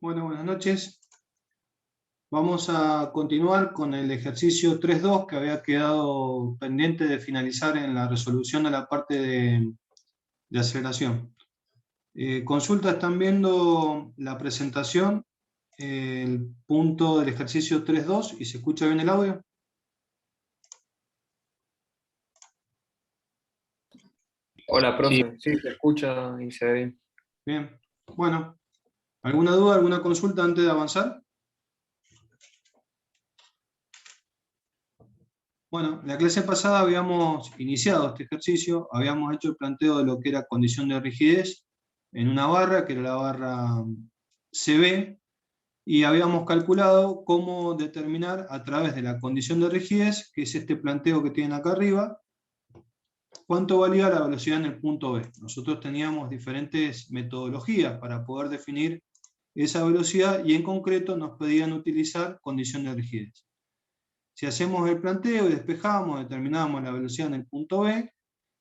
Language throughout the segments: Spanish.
Bueno, buenas noches. Vamos a continuar con el ejercicio 3.2 que había quedado pendiente de finalizar en la resolución de la parte de aceleración. Consulta, ¿están viendo la presentación, el punto del ejercicio 3.2 y se escucha bien el audio? Hola, profe. Sí, se escucha y se ve bien. Bien. Bueno, ¿alguna duda, alguna consulta antes de avanzar? Bueno, en la clase pasada habíamos iniciado este ejercicio, habíamos hecho el planteo de lo que era condición de rigidez en una barra, que era la barra CB, y habíamos calculado cómo determinar a través de la condición de rigidez, que es este planteo que tienen acá arriba, cuánto valía la velocidad en el punto B. Nosotros teníamos diferentes metodologías para poder definir esa velocidad y en concreto nos pedían utilizar condición de rigidez. Si hacemos el planteo y despejamos, determinamos la velocidad en el punto B,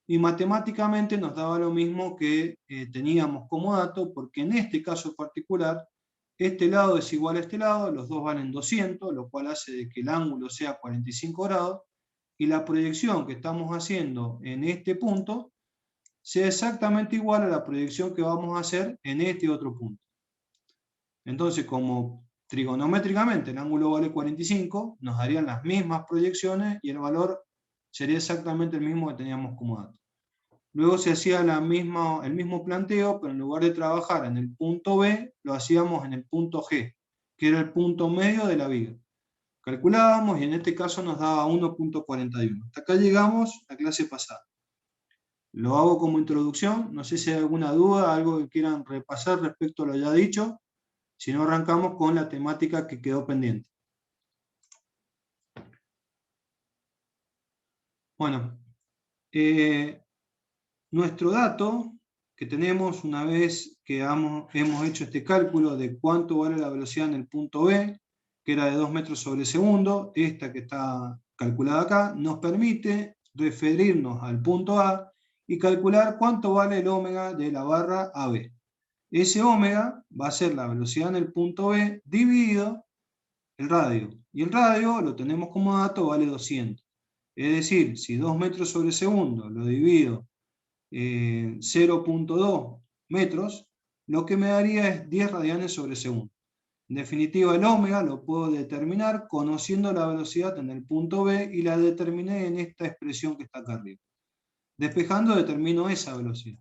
y matemáticamente nos daba lo mismo que teníamos como dato, porque en este caso particular, este lado es igual a este lado, los dos valen 200, lo cual hace de que el ángulo sea 45 grados, y la proyección que estamos haciendo en este punto sea exactamente igual a la proyección que vamos a hacer en este otro punto. Entonces, como trigonométricamente el ángulo vale 45, nos darían las mismas proyecciones y el valor sería exactamente el mismo que teníamos como dato. Luego se hacía el mismo planteo, pero en lugar de trabajar en el punto B, lo hacíamos en el punto G, que era el punto medio de la viga. Calculábamos y en este caso nos daba 1.41. Hasta acá llegamos a clase pasada. Lo hago como introducción, no sé si hay alguna duda, algo que quieran repasar respecto a lo ya dicho. Si no, arrancamos con la temática que quedó pendiente. Bueno, nuestro dato que tenemos una vez que hemos hecho este cálculo de cuánto vale la velocidad en el punto B, que era de 2 metros sobre segundo, esta que está calculada acá, nos permite referirnos al punto A y calcular cuánto vale el ómega de la barra AB. Ese ómega va a ser la velocidad en el punto B dividido el radio. Y el radio lo tenemos como dato, vale 200. Es decir, si 2 metros sobre segundo lo divido 0.2 metros, lo que me daría es 10 radianes sobre segundo. En definitiva, el ómega lo puedo determinar conociendo la velocidad en el punto B y la determiné en esta expresión que está acá arriba. Despejando determino esa velocidad.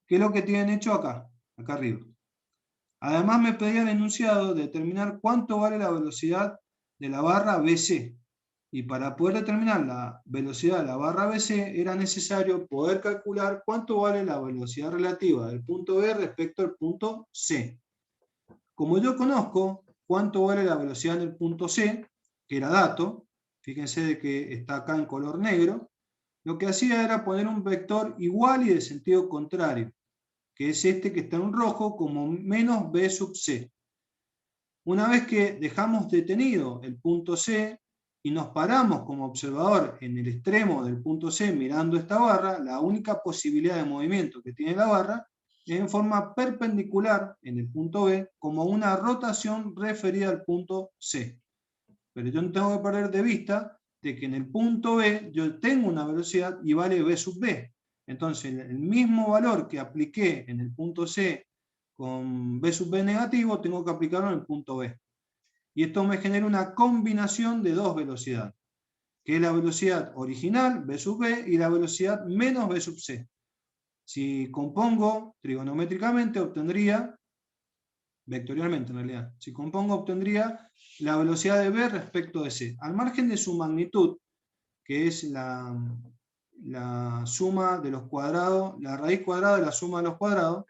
¿Qué es lo que tienen hecho acá arriba? Además me pedían el enunciado determinar cuánto vale la velocidad de la barra BC. Y para poder determinar la velocidad de la barra BC era necesario poder calcular cuánto vale la velocidad relativa del punto B respecto al punto C. Como yo conozco cuánto vale la velocidad del punto C, que era dato, fíjense de que está acá en color negro, lo que hacía era poner un vector igual y de sentido contrario, que es este que está en rojo, como menos B sub C. Una vez que dejamos detenido el punto C y nos paramos como observador en el extremo del punto C mirando esta barra, la única posibilidad de movimiento que tiene la barra es en forma perpendicular en el punto B como una rotación referida al punto C. Pero yo no tengo que perder de vista de que en el punto B yo tengo una velocidad y vale B sub B. Entonces el mismo valor que apliqué en el punto C con B sub B negativo, tengo que aplicarlo en el punto B. Y esto me genera una combinación de dos velocidades, que es la velocidad original, B sub B, y la velocidad menos B sub C. Si compongo trigonométricamente, obtendría, vectorialmente en realidad, si compongo obtendría la velocidad de B respecto de C. Al margen de su magnitud, que es la suma de los cuadrados, la raíz cuadrada de la suma de los cuadrados,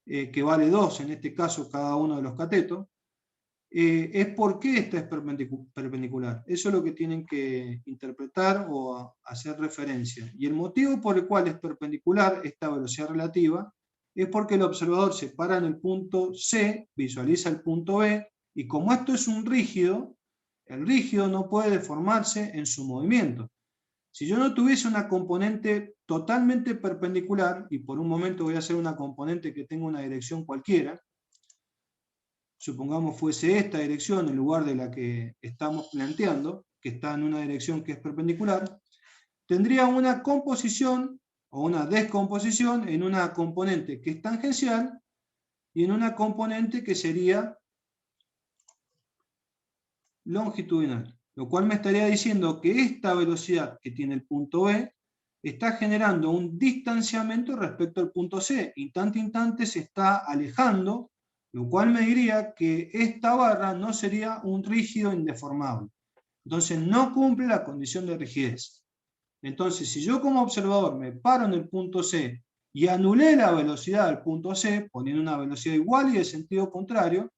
que vale 2 en este caso cada uno de los catetos, es por qué esta es perpendicular. Eso es lo que tienen que interpretar o hacer referencia. Y el motivo por el cual es perpendicular esta velocidad relativa es porque el observador se para en el punto C, visualiza el punto B, y como esto es un rígido, el rígido no puede deformarse en su movimiento. Si yo no tuviese una componente totalmente perpendicular, y por un momento voy a hacer una componente que tenga una dirección cualquiera, supongamos fuese esta dirección en lugar de la que estamos planteando, que está en una dirección que es perpendicular, tendría una composición o una descomposición en una componente que es tangencial y en una componente que sería longitudinal, lo cual me estaría diciendo que esta velocidad que tiene el punto B está generando un distanciamiento respecto al punto C, instante se está alejando, lo cual me diría que esta barra no sería un rígido indeformable. Entonces no cumple la condición de rigidez. Entonces, si yo como observador me paro en el punto C y anulé la velocidad del punto C, poniendo una velocidad igual y de sentido contrario,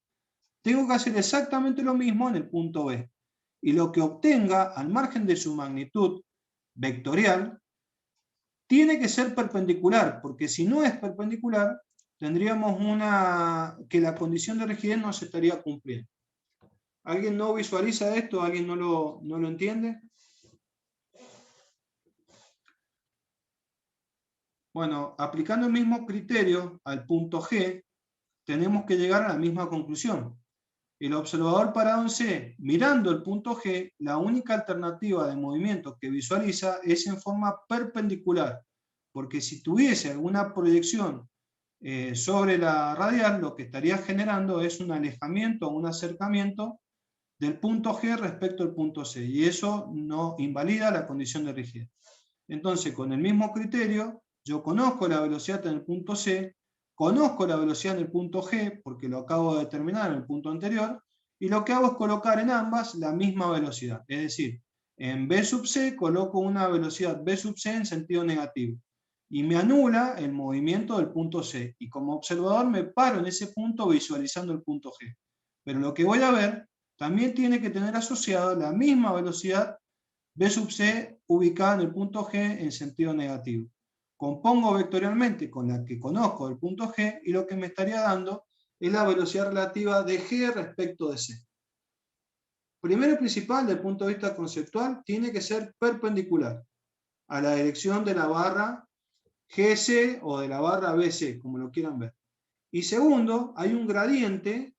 tengo que hacer exactamente lo mismo en el punto B. Y lo que obtenga, al margen de su magnitud vectorial, tiene que ser perpendicular, porque si no es perpendicular, tendríamos que la condición de rigidez no se estaría cumpliendo. ¿Alguien no visualiza esto? ¿Alguien no lo entiende? Bueno, aplicando el mismo criterio al punto G, tenemos que llegar a la misma conclusión. El observador parado en C, mirando el punto G, la única alternativa de movimiento que visualiza es en forma perpendicular, porque si tuviese alguna proyección sobre la radial, lo que estaría generando es un alejamiento o un acercamiento del punto G respecto al punto C, y eso no invalida la condición de rigidez. Entonces, con el mismo criterio, yo conozco la velocidad en el punto C, conozco la velocidad en el punto G, porque lo acabo de determinar en el punto anterior, y lo que hago es colocar en ambas la misma velocidad. Es decir, en B sub C coloco una velocidad B sub C en sentido negativo, y me anula el movimiento del punto C, y como observador me paro en ese punto visualizando el punto G. Pero lo que voy a ver también tiene que tener asociado la misma velocidad B sub C ubicada en el punto G en sentido negativo. Compongo vectorialmente con la que conozco del punto G y lo que me estaría dando es la velocidad relativa de G respecto de C. Primero y principal, desde el punto de vista conceptual, tiene que ser perpendicular a la dirección de la barra GC o de la barra BC, como lo quieran ver. Y segundo, hay un gradiente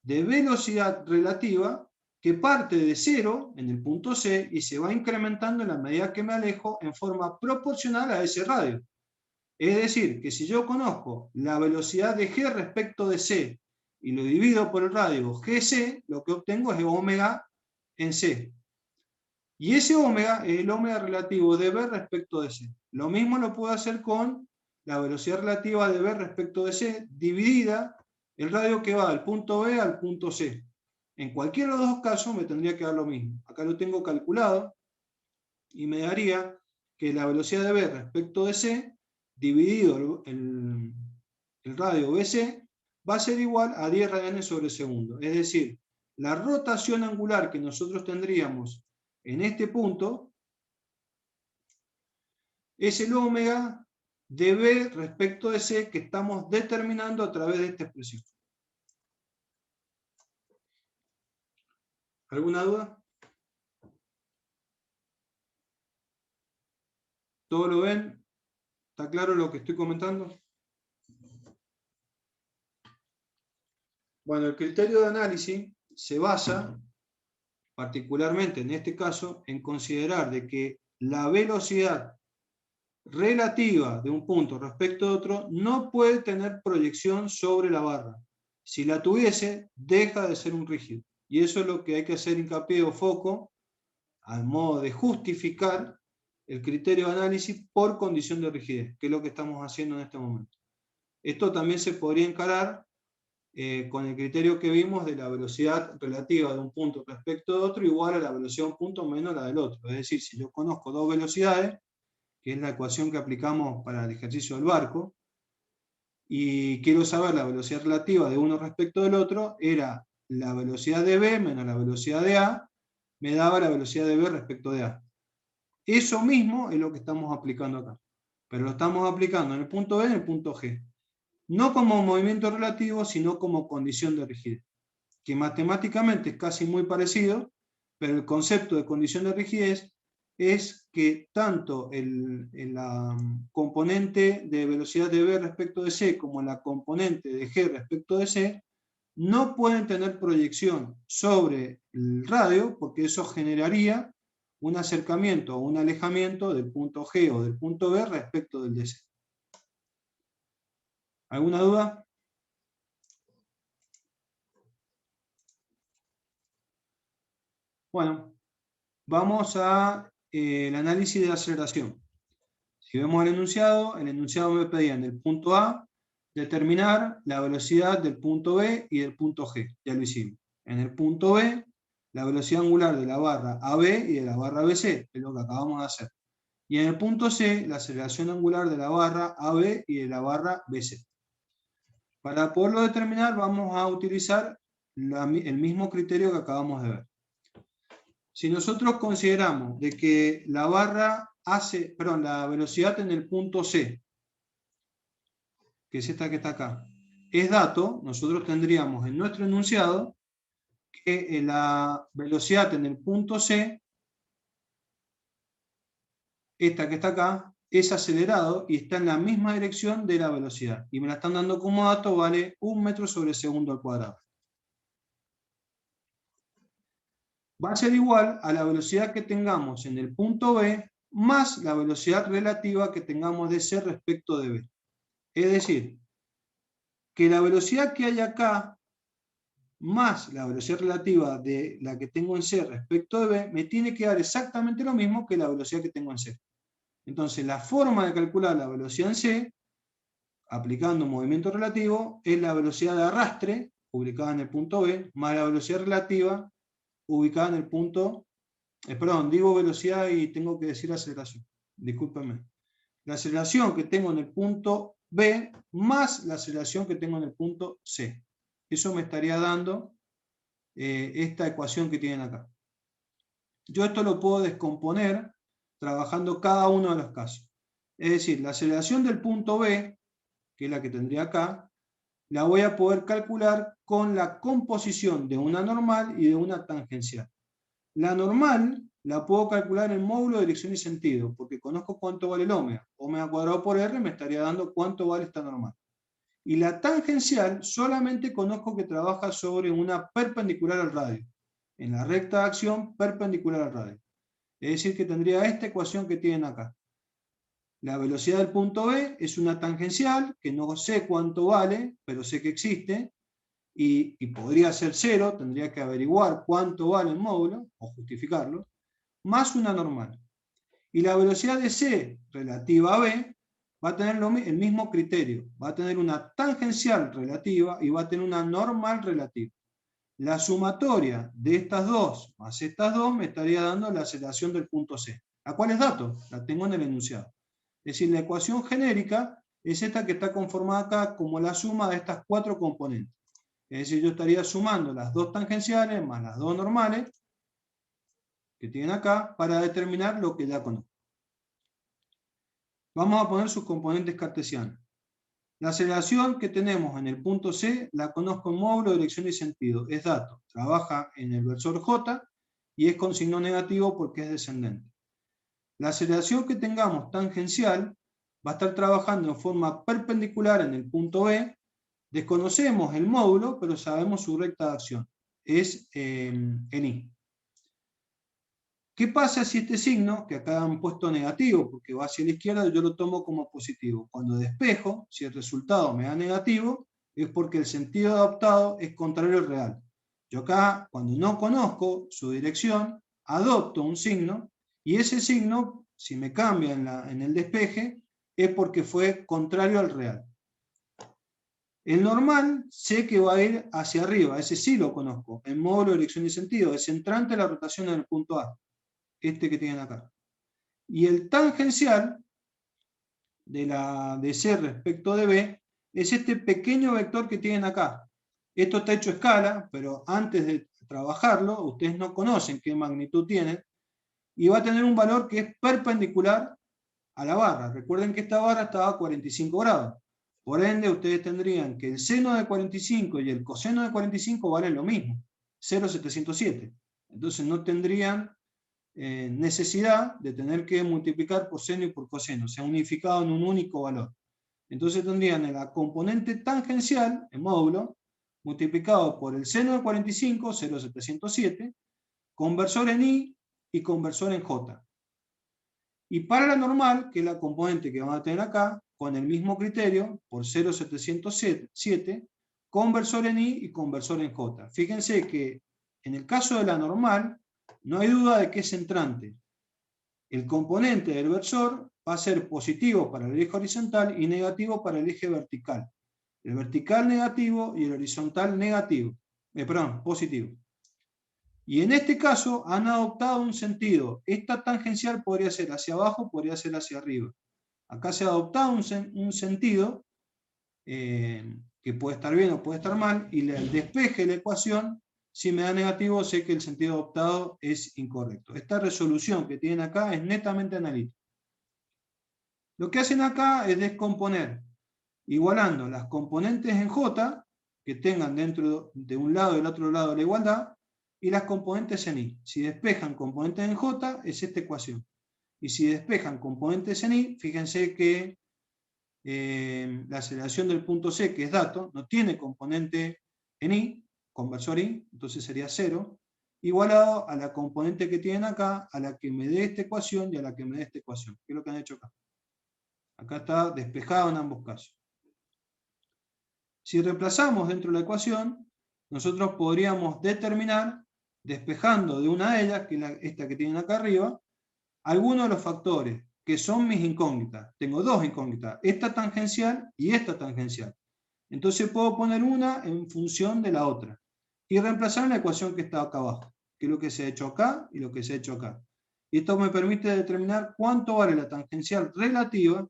de velocidad relativa que parte de cero en el punto C y se va incrementando en la medida que me alejo en forma proporcional a ese radio. Es decir, que si yo conozco la velocidad de G respecto de C y lo divido por el radio GC, lo que obtengo es omega en C. Y ese omega es el omega relativo de B respecto de C. Lo mismo lo puedo hacer con la velocidad relativa de B respecto de C dividida el radio que va del punto B al punto C. En cualquiera de los dos casos me tendría que dar lo mismo. Acá lo tengo calculado y me daría que la velocidad de B respecto de C dividido el radio BC va a ser igual a 10 radianes sobre segundo. Es decir, la rotación angular que nosotros tendríamos en este punto es el omega de B respecto de C que estamos determinando a través de esta expresión. ¿Alguna duda? ¿Todo lo ven? ¿Está claro lo que estoy comentando? Bueno, el criterio de análisis se basa, particularmente en este caso, en considerar de que la velocidad relativa de un punto respecto de otro no puede tener proyección sobre la barra. Si la tuviese, deja de ser un rígido. Y eso es lo que hay que hacer hincapié o foco, al modo de justificar el criterio de análisis por condición de rigidez, que es lo que estamos haciendo en este momento. Esto también se podría encarar con el criterio que vimos de la velocidad relativa de un punto respecto de otro igual a la velocidad de un punto menos la del otro. Es decir, si yo conozco dos velocidades, que es la ecuación que aplicamos para el ejercicio del barco, y quiero saber la velocidad relativa de uno respecto del otro, era la velocidad de B menos la velocidad de A, me daba la velocidad de B respecto de A. Eso mismo es lo que estamos aplicando acá, pero lo estamos aplicando en el punto B y en el punto G. No como movimiento relativo, sino como condición de rigidez, que matemáticamente es casi muy parecido, pero el concepto de condición de rigidez es que tanto en la componente de velocidad de B respecto de C como en la componente de G respecto de C no pueden tener proyección sobre el radio, porque eso generaría un acercamiento o un alejamiento del punto G o del punto B respecto del DC. ¿Alguna duda? Bueno, vamos a el análisis de aceleración. Si vemos el enunciado me pedía en el punto A determinar la velocidad del punto B y del punto G. Ya lo hicimos. En el punto B, la velocidad angular de la barra AB y de la barra BC, es lo que acabamos de hacer. Y en el punto C, la aceleración angular de la barra AB y de la barra BC. Para poderlo determinar, vamos a utilizar el mismo criterio que acabamos de ver. Si nosotros consideramos de que la la velocidad en el punto C, que es esta que está acá, es dato, nosotros tendríamos en nuestro enunciado que la velocidad en el punto C, esta que está acá, es acelerado y está en la misma dirección de la velocidad. Y me la están dando como dato, vale 1 metro sobre segundo al cuadrado. Va a ser igual a la velocidad que tengamos en el punto B más la velocidad relativa que tengamos de C respecto de B. Es decir, que la velocidad que hay acá más la velocidad relativa de la que tengo en C respecto de B me tiene que dar exactamente lo mismo que la velocidad que tengo en C. Entonces la forma de calcular la velocidad en C, aplicando movimiento relativo, es la velocidad de arrastre, ubicada en el punto B, más la velocidad relativa, ubicada en el punto... perdón, digo velocidad y tengo que decir aceleración. Discúlpenme. La aceleración que tengo en el punto B más la aceleración que tengo en el punto C. Eso me estaría dando esta ecuación que tienen acá. Yo esto lo puedo descomponer trabajando cada uno de los casos. Es decir, la aceleración del punto B, que es la que tendría acá, la voy a poder calcular con la composición de una normal y de una tangencial. La normal la puedo calcular en módulo de dirección y sentido, porque conozco cuánto vale el omega. Omega cuadrado por R me estaría dando cuánto vale esta normal. Y la tangencial solamente conozco que trabaja sobre una perpendicular al radio, en la recta de acción perpendicular al radio. Es decir, que tendría esta ecuación que tienen acá. La velocidad del punto B es una tangencial, que no sé cuánto vale, pero sé que existe, y podría ser 0, tendría que averiguar cuánto vale el módulo, o justificarlo, más una normal. Y la velocidad de C relativa a B va a tener el mismo criterio, va a tener una tangencial relativa y va a tener una normal relativa. La sumatoria de estas dos más estas dos me estaría dando la aceleración del punto C. ¿A cuál es dato? La tengo en el enunciado. Es decir, la ecuación genérica es esta que está conformada acá como la suma de estas 4 componentes. Es decir, yo estaría sumando las dos tangenciales más las dos normales que tienen acá para determinar lo que ya conozco. Vamos a poner sus componentes cartesianos. La aceleración que tenemos en el punto C la conozco en módulo, dirección y sentido. Es dato. Trabaja en el versor J y es con signo negativo porque es descendente. La aceleración que tengamos tangencial va a estar trabajando en forma perpendicular en el punto B. Desconocemos el módulo, pero sabemos su recta de acción. Es en I. ¿Qué pasa si este signo, que acá han puesto negativo, porque va hacia la izquierda, yo lo tomo como positivo? Cuando despejo, si el resultado me da negativo, es porque el sentido adoptado es contrario al real. Yo acá, cuando no conozco su dirección, adopto un signo, y ese signo, si me cambia en el despeje, es porque fue contrario al real. El normal sé que va a ir hacia arriba, ese sí lo conozco, en módulo de dirección y sentido, es entrante la rotación en el punto A. Este que tienen acá. Y el tangencial de C respecto de B es este pequeño vector que tienen acá. Esto está hecho a escala, pero antes de trabajarlo, ustedes no conocen qué magnitud tiene, y va a tener un valor que es perpendicular a la barra. Recuerden que esta barra estaba a 45 grados. Por ende, ustedes tendrían que el seno de 45 y el coseno de 45 valen lo mismo, 0,707. Entonces no tendrían necesidad de tener que multiplicar por seno y por coseno, se ha unificado en un único valor. Entonces tendrían en la componente tangencial, en módulo, multiplicado por el seno de 45, 0,707, conversor en I y conversor en J. Y para la normal, que es la componente que vamos a tener acá, con el mismo criterio, por 0,707, conversor en I y conversor en J. Fíjense que en el caso de la normal, no hay duda de que es entrante. El componente del versor va a ser positivo para el eje horizontal y negativo para el eje vertical. El vertical negativo y el horizontal negativo. Positivo. Y en este caso han adoptado un sentido. Esta tangencial podría ser hacia abajo, podría ser hacia arriba. Acá se ha adoptado un sentido que puede estar bien o puede estar mal, y el despeje de la ecuación, si me da negativo, sé que el sentido adoptado es incorrecto. Esta resolución que tienen acá es netamente analítica. Lo que hacen acá es descomponer, igualando las componentes en J, que tengan dentro de un lado y del otro lado la igualdad, y las componentes en I. Si despejan componentes en J, es esta ecuación. Y si despejan componentes en I, fíjense que la aceleración del punto C, que es dato, no tiene componente en I, conversor I, entonces sería 0, igualado a la componente que tienen acá, a la que me dé esta ecuación y a la que me dé esta ecuación. ¿Qué es lo que han hecho acá? Acá está despejado en ambos casos. Si reemplazamos dentro de la ecuación, nosotros podríamos determinar, despejando de una de ellas, que es esta que tienen acá arriba, algunos de los factores, que son mis incógnitas. Tengo dos incógnitas, esta tangencial y esta tangencial. Entonces puedo poner una en función de la otra. Y reemplazar en la ecuación que está acá abajo, que es lo que se ha hecho acá y lo que se ha hecho acá. Y esto me permite determinar cuánto vale la tangencial relativa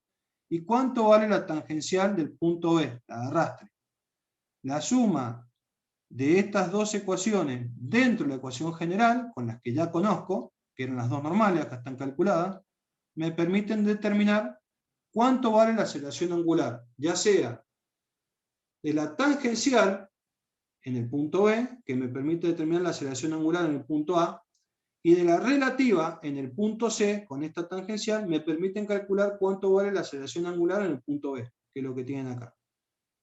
y cuánto vale la tangencial del punto B, la de arrastre. La suma de estas dos ecuaciones dentro de la ecuación general, con las que ya conozco, que eran las dos normales, acá están calculadas, me permiten determinar cuánto vale la aceleración angular, ya sea de la tangencial en el punto B, que me permite determinar la aceleración angular en el punto A, y de la relativa en el punto C, con esta tangencial, me permiten calcular cuánto vale la aceleración angular en el punto B, que es lo que tienen acá.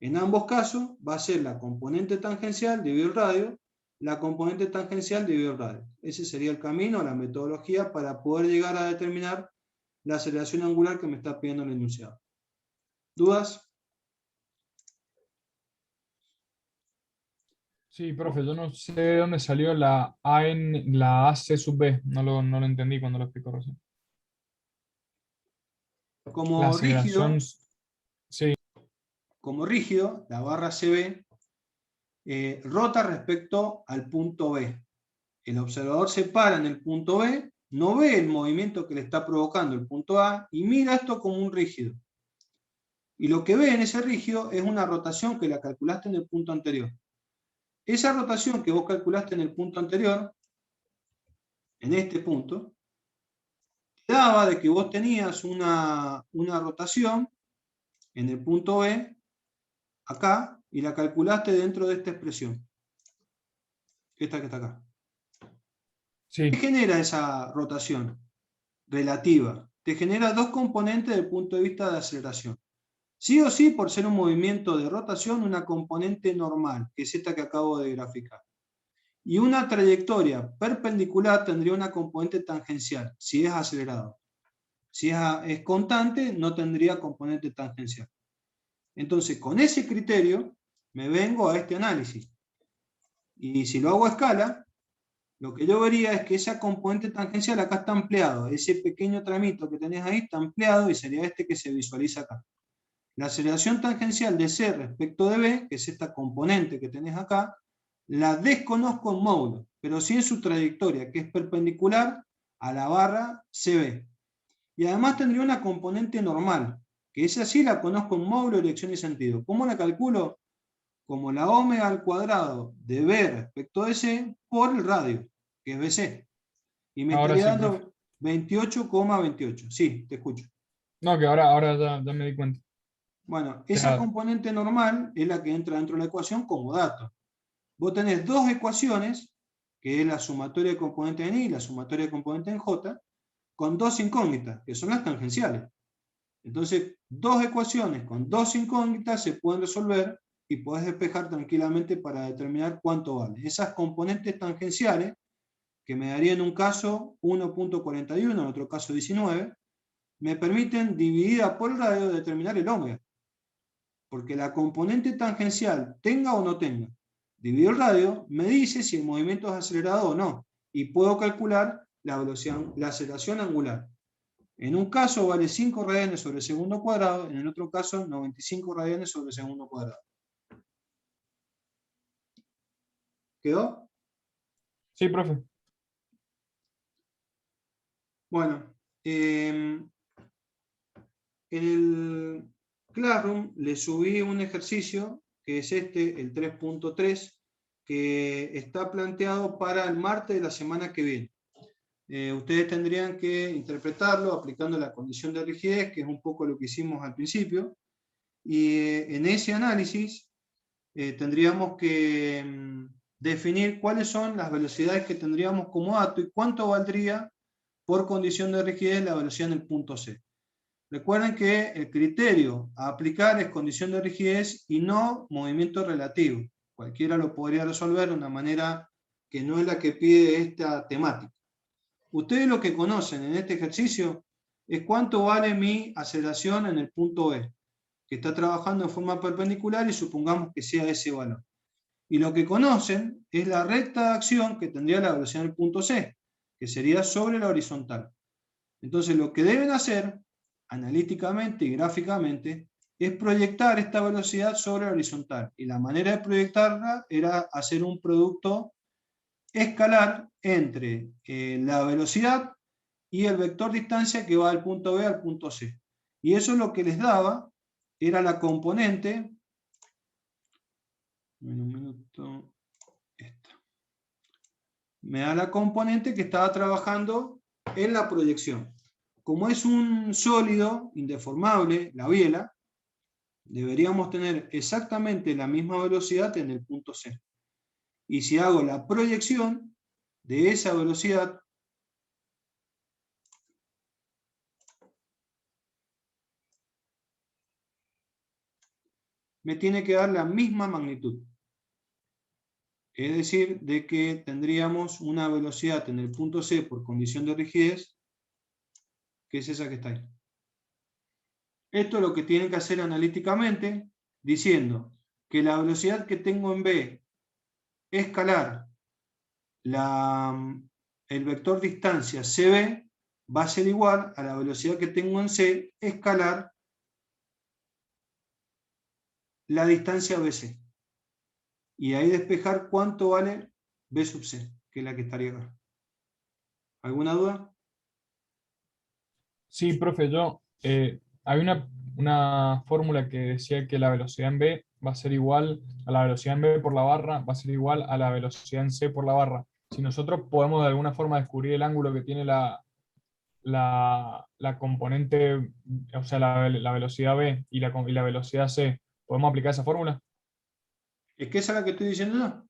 En ambos casos va a ser la componente tangencial dividido el radio, la componente tangencial dividido el radio. Ese sería el camino, la metodología para poder llegar a determinar la aceleración angular que me está pidiendo el enunciado. ¿Dudas? Sí, profe, yo no sé de dónde salió la la AC sub B, no lo entendí cuando lo explicó recién. La Como aceleración, rígido, sí, como rígido, la barra CB rota respecto al punto B. El observador se para en el punto B, no ve el movimiento que le está provocando el punto A y mira esto como un rígido. Y lo que ve en ese rígido es una rotación que la calculaste en el punto anterior. Esa rotación que vos calculaste en el punto anterior, en este punto, te daba de que vos tenías una rotación en el punto B, acá, y la calculaste dentro de esta expresión. Esta que está acá. sí. ¿Qué genera esa rotación relativa? Te genera dos componentes desde el punto de vista de aceleración. Sí o sí, por ser un movimiento de rotación, una componente normal, que es esta que acabo de graficar. Y una trayectoria perpendicular tendría una componente tangencial, si es acelerado. Si es constante, no tendría componente tangencial. Entonces, con ese criterio, me vengo a este análisis. Y si lo hago a escala, lo que yo vería es que esa componente tangencial acá está ampliado. Ese pequeño tramito que tenés ahí está ampliado y sería este que se visualiza acá. La aceleración tangencial de C respecto de B, que es esta componente que tenés acá, la desconozco en módulo, pero sí en su trayectoria, que es perpendicular a la barra CB. Y además tendría una componente normal, que esa sí la conozco en módulo, dirección y sentido. ¿Cómo la calculo? Como la omega al cuadrado de B respecto de C por el radio, que es BC. Y me Ahora estaría sí, dando profe. 28,28. Sí, te escucho. No, que ahora ya me di cuenta. Bueno, O esa sea, componente normal es la que entra dentro de la ecuación como dato. Vos tenés dos ecuaciones, que es la sumatoria de componentes en I y la sumatoria de componentes en J, con dos incógnitas, que son las tangenciales. Entonces, dos ecuaciones con dos incógnitas se pueden resolver y podés despejar tranquilamente para determinar cuánto vale. Esas componentes tangenciales, que me daría en un caso 1.41, en otro caso 19, me permiten, dividida por el radio, determinar el ómega. Porque la componente tangencial, tenga o no tenga, dividido el radio, me dice si el movimiento es acelerado o no, y puedo calcular la velocidad, la aceleración angular. En un caso vale 5 radianes sobre segundo cuadrado, en el otro caso 95 radianes sobre segundo cuadrado. ¿Quedó? Sí, profe. Bueno, en el Classroom le subí un ejercicio, que es este, el 3.3, que está planteado para el martes de la semana que viene. Ustedes tendrían que interpretarlo aplicando la condición de rigidez, que es un poco lo que hicimos al principio, y en ese análisis tendríamos que definir cuáles son las velocidades que tendríamos como dato y cuánto valdría por condición de rigidez la velocidad en el punto C. Recuerden que el criterio a aplicar es condición de rigidez y no movimiento relativo. Cualquiera lo podría resolver de una manera que no es la que pide esta temática. Ustedes lo que conocen en este ejercicio es cuánto vale mi aceleración en el punto B, que está trabajando en forma perpendicular y supongamos que sea ese valor. Y lo que conocen es la recta de acción que tendría la velocidad en el punto C, que sería sobre la horizontal. Entonces lo que deben hacer, analíticamente y gráficamente, es proyectar esta velocidad sobre la horizontal. Y la manera de proyectarla era hacer un producto escalar entre la velocidad y el vector distancia que va del punto B al punto C. Y eso lo que les daba era la componente, un minuto, esta. Me da la componente que estaba trabajando en la proyección. Como es un sólido indeformable, la biela, deberíamos tener exactamente la misma velocidad en el punto C. Y si hago la proyección de esa velocidad, me tiene que dar la misma magnitud. Es decir, de que tendríamos una velocidad en el punto C por condición de rigidez, que es esa que está ahí. Esto es lo que tienen que hacer analíticamente, diciendo que la velocidad que tengo en B escalar el vector distancia CB va a ser igual a la velocidad que tengo en C escalar la distancia BC. Y ahí despejar cuánto vale B sub C, que es la que estaría acá. ¿Alguna duda? Sí, profe, hay una fórmula que decía que la velocidad en B va a ser igual a la velocidad en B por la barra, va a ser igual a la velocidad en C por la barra. Si nosotros podemos de alguna forma descubrir el ángulo que tiene la componente, o sea, la velocidad B y la velocidad C, ¿podemos aplicar esa fórmula? Es que esa es la que estoy diciendo yo.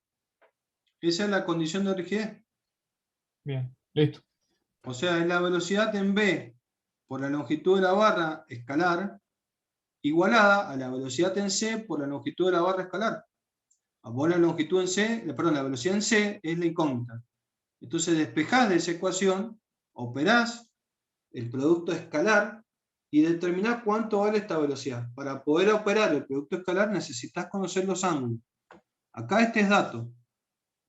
Esa es la condición de rigidez. Bien, listo. O sea, es la velocidad en B por la longitud de la barra escalar igualada a la velocidad en C por la longitud de la barra escalar. Vos la longitud en C, perdón, la velocidad en C es la incógnita. Entonces despejás de esa ecuación, operás el producto escalar y determinás cuánto vale esta velocidad. Para poder operar el producto escalar necesitas conocer los ángulos. Acá este es dato.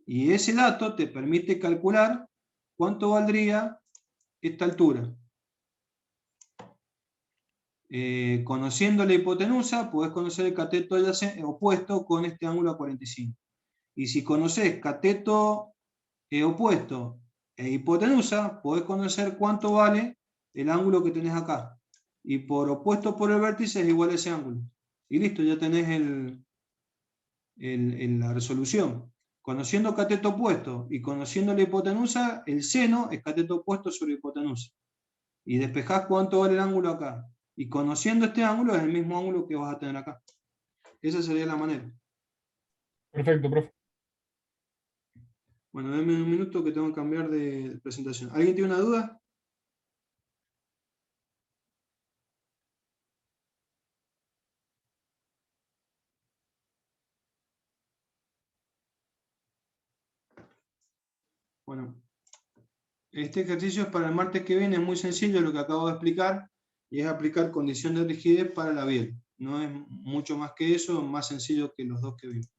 Y ese dato te permite calcular cuánto valdría esta altura. Conociendo la hipotenusa, podés conocer el cateto opuesto con este ángulo a 45. Y si conocés cateto opuesto e hipotenusa, podés conocer cuánto vale el ángulo que tenés acá. Y por opuesto por el vértice es igual a ese ángulo. Y listo, ya tenés la resolución. Conociendo cateto opuesto y conociendo la hipotenusa, el seno es cateto opuesto sobre hipotenusa. Y despejás cuánto vale el ángulo acá. Y conociendo este ángulo es el mismo ángulo que vas a tener acá. Esa sería la manera. Perfecto, profe. Bueno, denme un minuto que tengo que cambiar de presentación. ¿Alguien tiene una duda? Bueno, este ejercicio es para el martes que viene, es muy sencillo lo que acabo de explicar, y es aplicar condición de rigidez para la biel. No es mucho más que eso, más sencillo que los dos que vimos.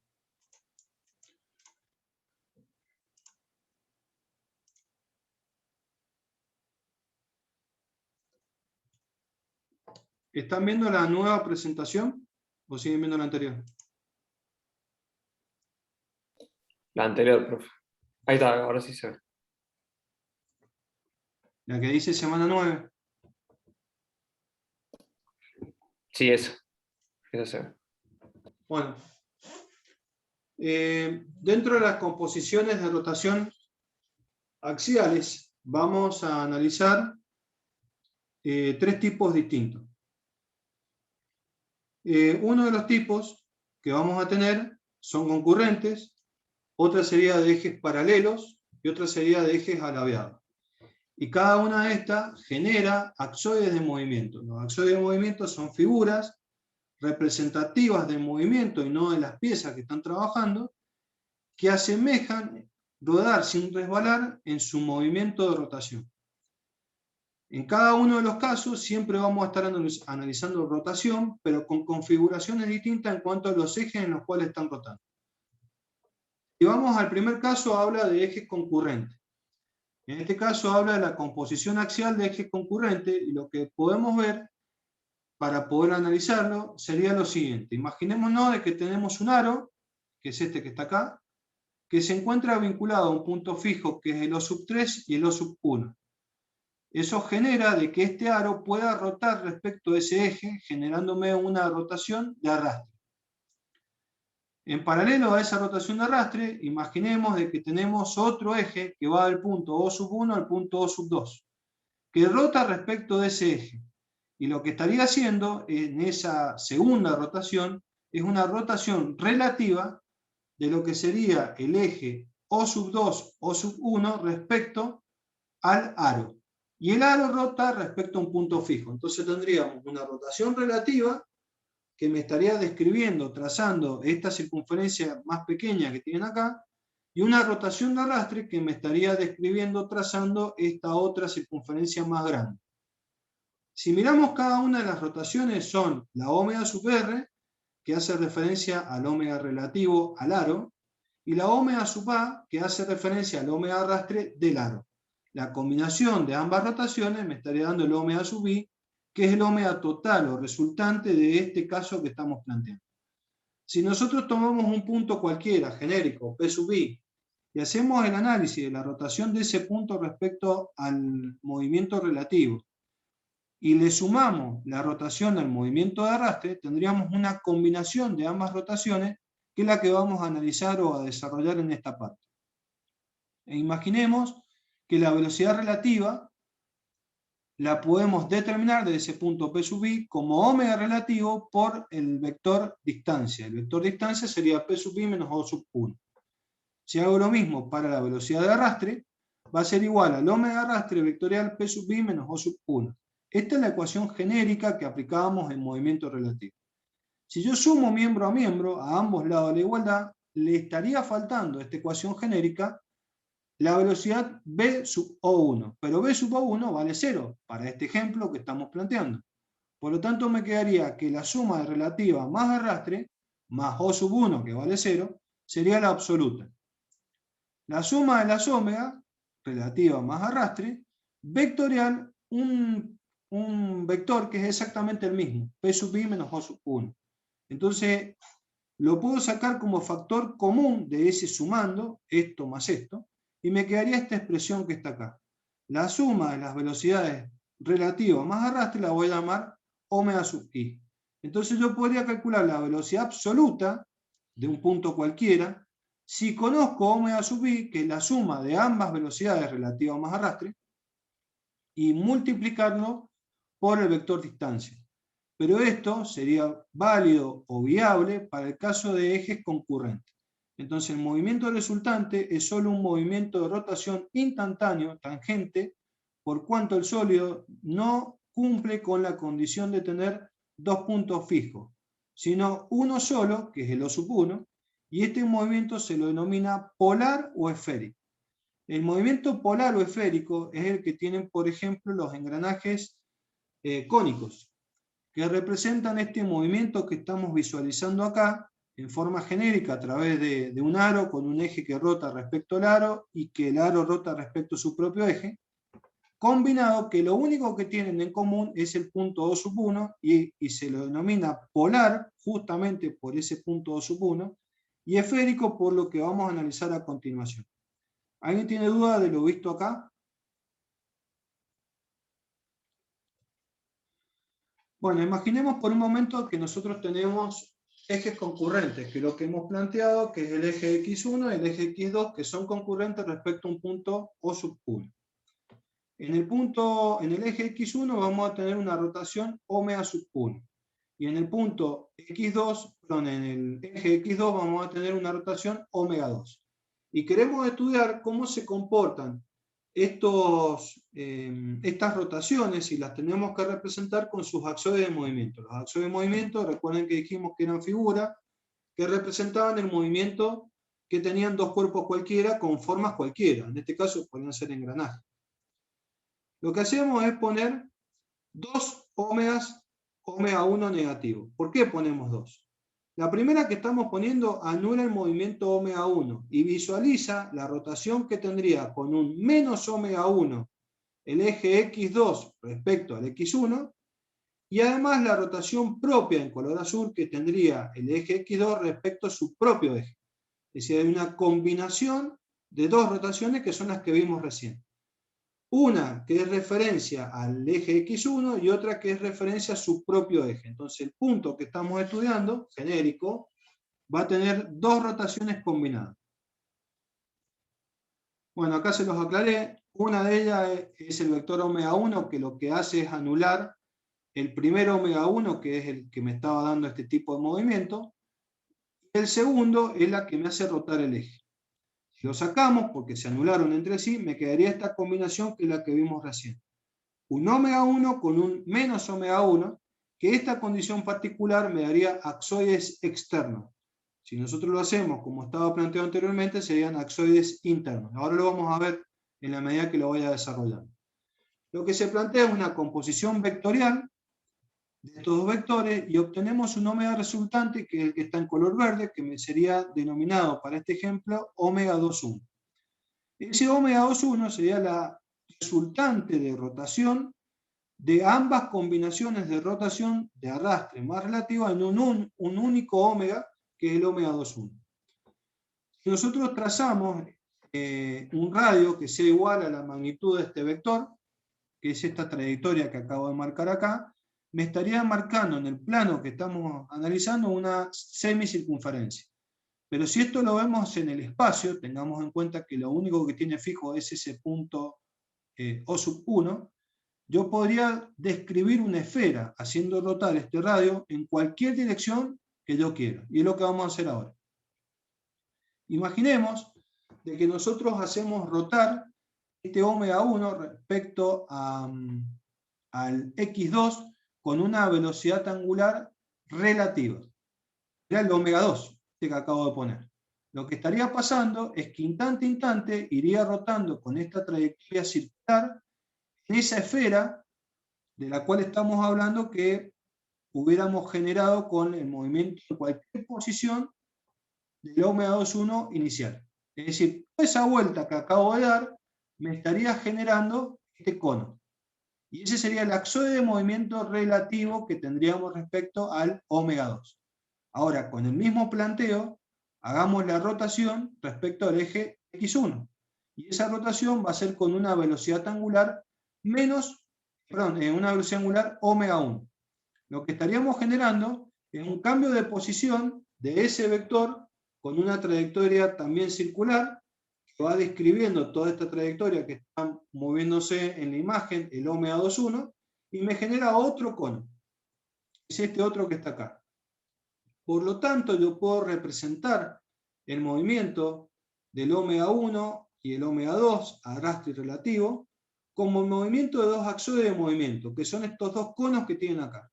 ¿Están viendo la nueva presentación o siguen viendo la anterior? La anterior, profe. Ahí está, ahora sí se ve. La que dice semana 9. Sí, eso. Eso se ve. Bueno, dentro de las composiciones de rotación axiales vamos a analizar 3 tipos distintos. Uno de los tipos que vamos a tener son concurrentes, otra sería de ejes paralelos y otra sería de ejes alabeados. Y cada una de estas genera axoides de movimiento. Los axoides de movimiento son figuras representativas del movimiento y no de las piezas que están trabajando, que asemejan rodar sin resbalar en su movimiento de rotación. En cada uno de los casos siempre vamos a estar analizando rotación, pero con configuraciones distintas en cuanto a los ejes en los cuales están rotando. Si vamos al primer caso, habla de ejes concurrentes. En este caso habla de la composición axial de ejes concurrentes, y lo que podemos ver para poder analizarlo sería lo siguiente. Imaginémonos de que tenemos un aro, que es este que está acá, que se encuentra vinculado a un punto fijo que es el O3 y el O1. Eso genera de que este aro pueda rotar respecto a ese eje, generándome una rotación de arrastre. En paralelo a esa rotación de arrastre, imaginemos de que tenemos otro eje que va del punto O1 al punto O2, que rota respecto de ese eje. Y lo que estaría haciendo en esa segunda rotación es una rotación relativa de lo que sería el eje O2, O1 respecto al aro. Y el aro rota respecto a un punto fijo. Entonces tendríamos una rotación relativa que me estaría describiendo, trazando esta circunferencia más pequeña que tienen acá, y una rotación de arrastre que me estaría describiendo, trazando esta otra circunferencia más grande. Si miramos cada una de las rotaciones, son la omega sub r, que hace referencia al omega relativo al aro, y la omega sub a, que hace referencia al omega arrastre del aro. La combinación de ambas rotaciones me estaría dando el omega sub i, que es el omega total o resultante de este caso que estamos planteando. Si nosotros tomamos un punto cualquiera, genérico, P sub i, y hacemos el análisis de la rotación de ese punto respecto al movimiento relativo, y le sumamos la rotación al movimiento de arrastre, tendríamos una combinación de ambas rotaciones, que es la que vamos a analizar o a desarrollar en esta parte. E imaginemos que la velocidad relativa la podemos determinar desde ese punto P sub i como omega relativo por el vector distancia. El vector distancia sería P sub i menos O sub 1. Si hago lo mismo para la velocidad de arrastre, va a ser igual al omega arrastre vectorial P sub i menos O sub 1. Esta es la ecuación genérica que aplicábamos en movimiento relativo. Si yo sumo miembro a miembro, a ambos lados de la igualdad, le estaría faltando a esta ecuación genérica la velocidad B sub O1. Pero B sub O1 vale 0 para este ejemplo que estamos planteando. Por lo tanto, me quedaría que la suma de relativa más arrastre, más O sub 1, que vale 0, sería la absoluta. La suma de las omega, relativa más arrastre, vectorial, un vector que es exactamente el mismo, P sub i menos O sub 1. Entonces, lo puedo sacar como factor común de ese sumando, esto más esto, y me quedaría esta expresión que está acá. La suma de las velocidades relativas más arrastre la voy a llamar omega sub i. Entonces yo podría calcular la velocidad absoluta de un punto cualquiera si conozco omega sub i, que es la suma de ambas velocidades relativas más arrastre, y multiplicarlo por el vector distancia. Pero esto sería válido o viable para el caso de ejes concurrentes. Entonces el movimiento resultante es solo un movimiento de rotación instantáneo, tangente, por cuanto el sólido no cumple con la condición de tener dos puntos fijos, sino uno solo, que es el O sub 1, y este movimiento se lo denomina polar o esférico. El movimiento polar o esférico es el que tienen, por ejemplo, los engranajes cónicos, que representan este movimiento que estamos visualizando acá, en forma genérica a través de un aro con un eje que rota respecto al aro y que el aro rota respecto a su propio eje, combinado que lo único que tienen en común es el punto O1 y se lo denomina polar justamente por ese punto O1 y esférico por lo que vamos a analizar a continuación. ¿Alguien tiene duda de lo visto acá? Bueno, imaginemos por un momento que nosotros tenemos ejes concurrentes, que es lo que hemos planteado, que es el eje X1 y el eje X2, que son concurrentes respecto a un punto O1. En el eje X1 vamos a tener una rotación Ω1. Y en el punto X2, perdón, en el eje X2 vamos a tener una rotación Ω2. Y queremos estudiar cómo se comportan estas rotaciones y las tenemos que representar con sus axiones de movimiento. Los axiones de movimiento, recuerden que dijimos que eran figuras que representaban el movimiento que tenían dos cuerpos cualquiera con formas cualquiera. En este caso podrían ser engranajes. Lo que hacemos es poner dos ómegas, Ω1 negativo. ¿Por qué ponemos dos? La primera que estamos poniendo anula el movimiento Ω1 y visualiza la rotación que tendría con un menos Ω1 el eje X2 respecto al X1 y además la rotación propia en color azul que tendría el eje X2 respecto a su propio eje. Es decir, hay una combinación de dos rotaciones que son las que vimos recién. Una que es referencia al eje X1 y otra que es referencia a su propio eje. Entonces el punto que estamos estudiando, genérico, va a tener dos rotaciones combinadas. Bueno, acá se los aclaré. Una de ellas es el vector Ω1, que lo que hace es anular el primer Ω1, que es el que me estaba dando este tipo de movimiento. El segundo es la que me hace rotar el eje. Si lo sacamos, porque se anularon entre sí, me quedaría esta combinación que es la que vimos recién. Un Ω1 con un menos Ω1, que esta condición particular me daría axoides externos. Si nosotros lo hacemos como estaba planteado anteriormente, serían axoides internos. Ahora lo vamos a ver en la medida que lo vaya desarrollando. Lo que se plantea es una composición vectorial de estos dos vectores y obtenemos un omega resultante, que es el que está en color verde, que me sería denominado para este ejemplo Ω2,1. Ese Ω2,1 sería la resultante de rotación de ambas combinaciones de rotación de arrastre más relativa en un único ómega, que es el Ω2,1. Si nosotros trazamos un radio que sea igual a la magnitud de este vector, que es esta trayectoria que acabo de marcar acá, me estaría marcando en el plano que estamos analizando una semicircunferencia. Pero si esto lo vemos en el espacio, tengamos en cuenta que lo único que tiene fijo es ese punto O1, yo podría describir una esfera haciendo rotar este radio en cualquier dirección que yo quiera. Y es lo que vamos a hacer ahora. Imaginemos de que nosotros hacemos rotar este Ω1 respecto al X2 con una velocidad angular relativa. Era el Ω2 que acabo de poner. Lo que estaría pasando es que instante a instante iría rotando con esta trayectoria circular en esa esfera de la cual estamos hablando que hubiéramos generado con el movimiento en cualquier posición del Ω2,1 inicial. Es decir, toda esa vuelta que acabo de dar me estaría generando este cono. Y ese sería el axoide de movimiento relativo que tendríamos respecto al Ω2. Ahora, con el mismo planteo, hagamos la rotación respecto al eje X1. Y esa rotación va a ser con una velocidad angular una velocidad angular Ω1. Lo que estaríamos generando es un cambio de posición de ese vector con una trayectoria también circular, que va describiendo toda esta trayectoria que está moviéndose en la imagen, el Ω2,1, y me genera otro cono. Es este otro que está acá. Por lo tanto, yo puedo representar el movimiento del Ω1 y el Ω2, arrastre y relativo, como el movimiento de dos axoides de movimiento, que son estos dos conos que tienen acá.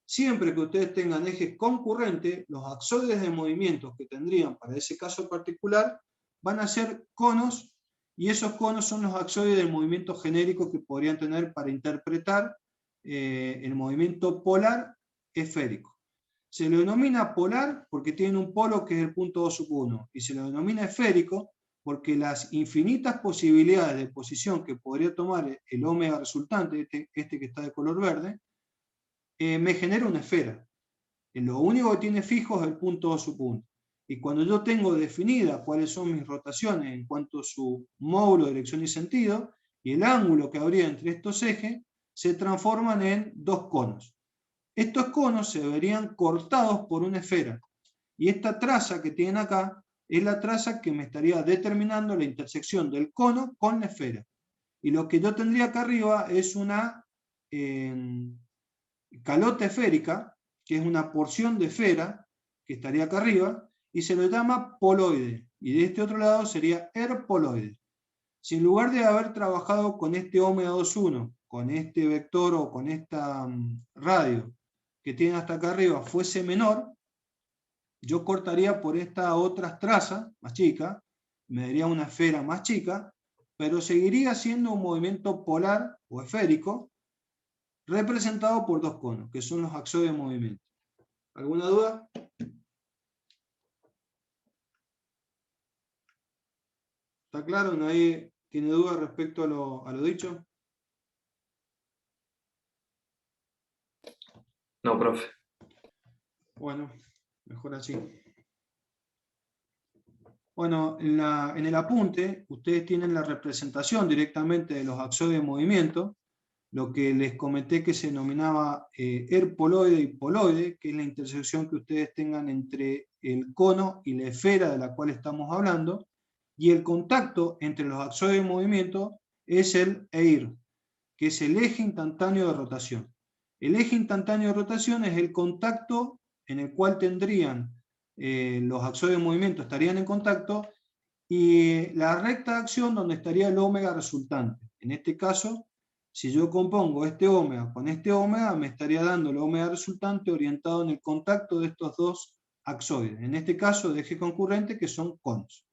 Siempre que ustedes tengan ejes concurrentes, los axoides de movimiento que tendrían para ese caso particular van a ser conos y esos conos son los axoides del movimiento genérico que podrían tener para interpretar el movimiento polar esférico. Se lo denomina polar porque tiene un polo que es el punto 2 sub 1, y se lo denomina esférico porque las infinitas posibilidades de posición que podría tomar el ómega resultante, este que está de color verde, me genera una esfera. Lo único que tiene fijo es el punto 2 sub 1. Y cuando yo tengo definida cuáles son mis rotaciones en cuanto a su módulo, dirección y sentido, y el ángulo que habría entre estos ejes, se transforman en dos conos. Estos conos se verían cortados por una esfera. Y esta traza que tienen acá es la traza que me estaría determinando la intersección del cono con la esfera. Y lo que yo tendría acá arriba es una calota esférica, que es una porción de esfera, que estaría acá arriba, y se lo llama poloide. Y de este otro lado sería erpoloide. Si en lugar de haber trabajado con este omega 2,1, con este vector o con esta radio que tiene hasta acá arriba fuese menor, yo cortaría por esta otra traza más chica, me daría una esfera más chica, pero seguiría siendo un movimiento polar o esférico representado por dos conos, que son los axoides de movimiento. ¿Alguna duda? ¿Está claro? ¿Nadie tiene duda respecto a lo dicho? No, profe. Bueno, mejor así. Bueno, en el apunte, ustedes tienen la representación directamente de los axoides de movimiento, lo que les comenté que se denominaba erpoloide y poloide, que es la intersección que ustedes tengan entre el cono y la esfera de la cual estamos hablando, y el contacto entre los axoides de movimiento es el EIR, que es el eje instantáneo de rotación. El eje instantáneo de rotación es el contacto en el cual tendrían los axoides de movimiento, estarían en contacto, y la recta de acción donde estaría el ómega resultante. En este caso, si yo compongo este ómega con este ómega, me estaría dando el ómega resultante orientado en el contacto de estos dos axoides, en este caso de eje concurrente, que son conos.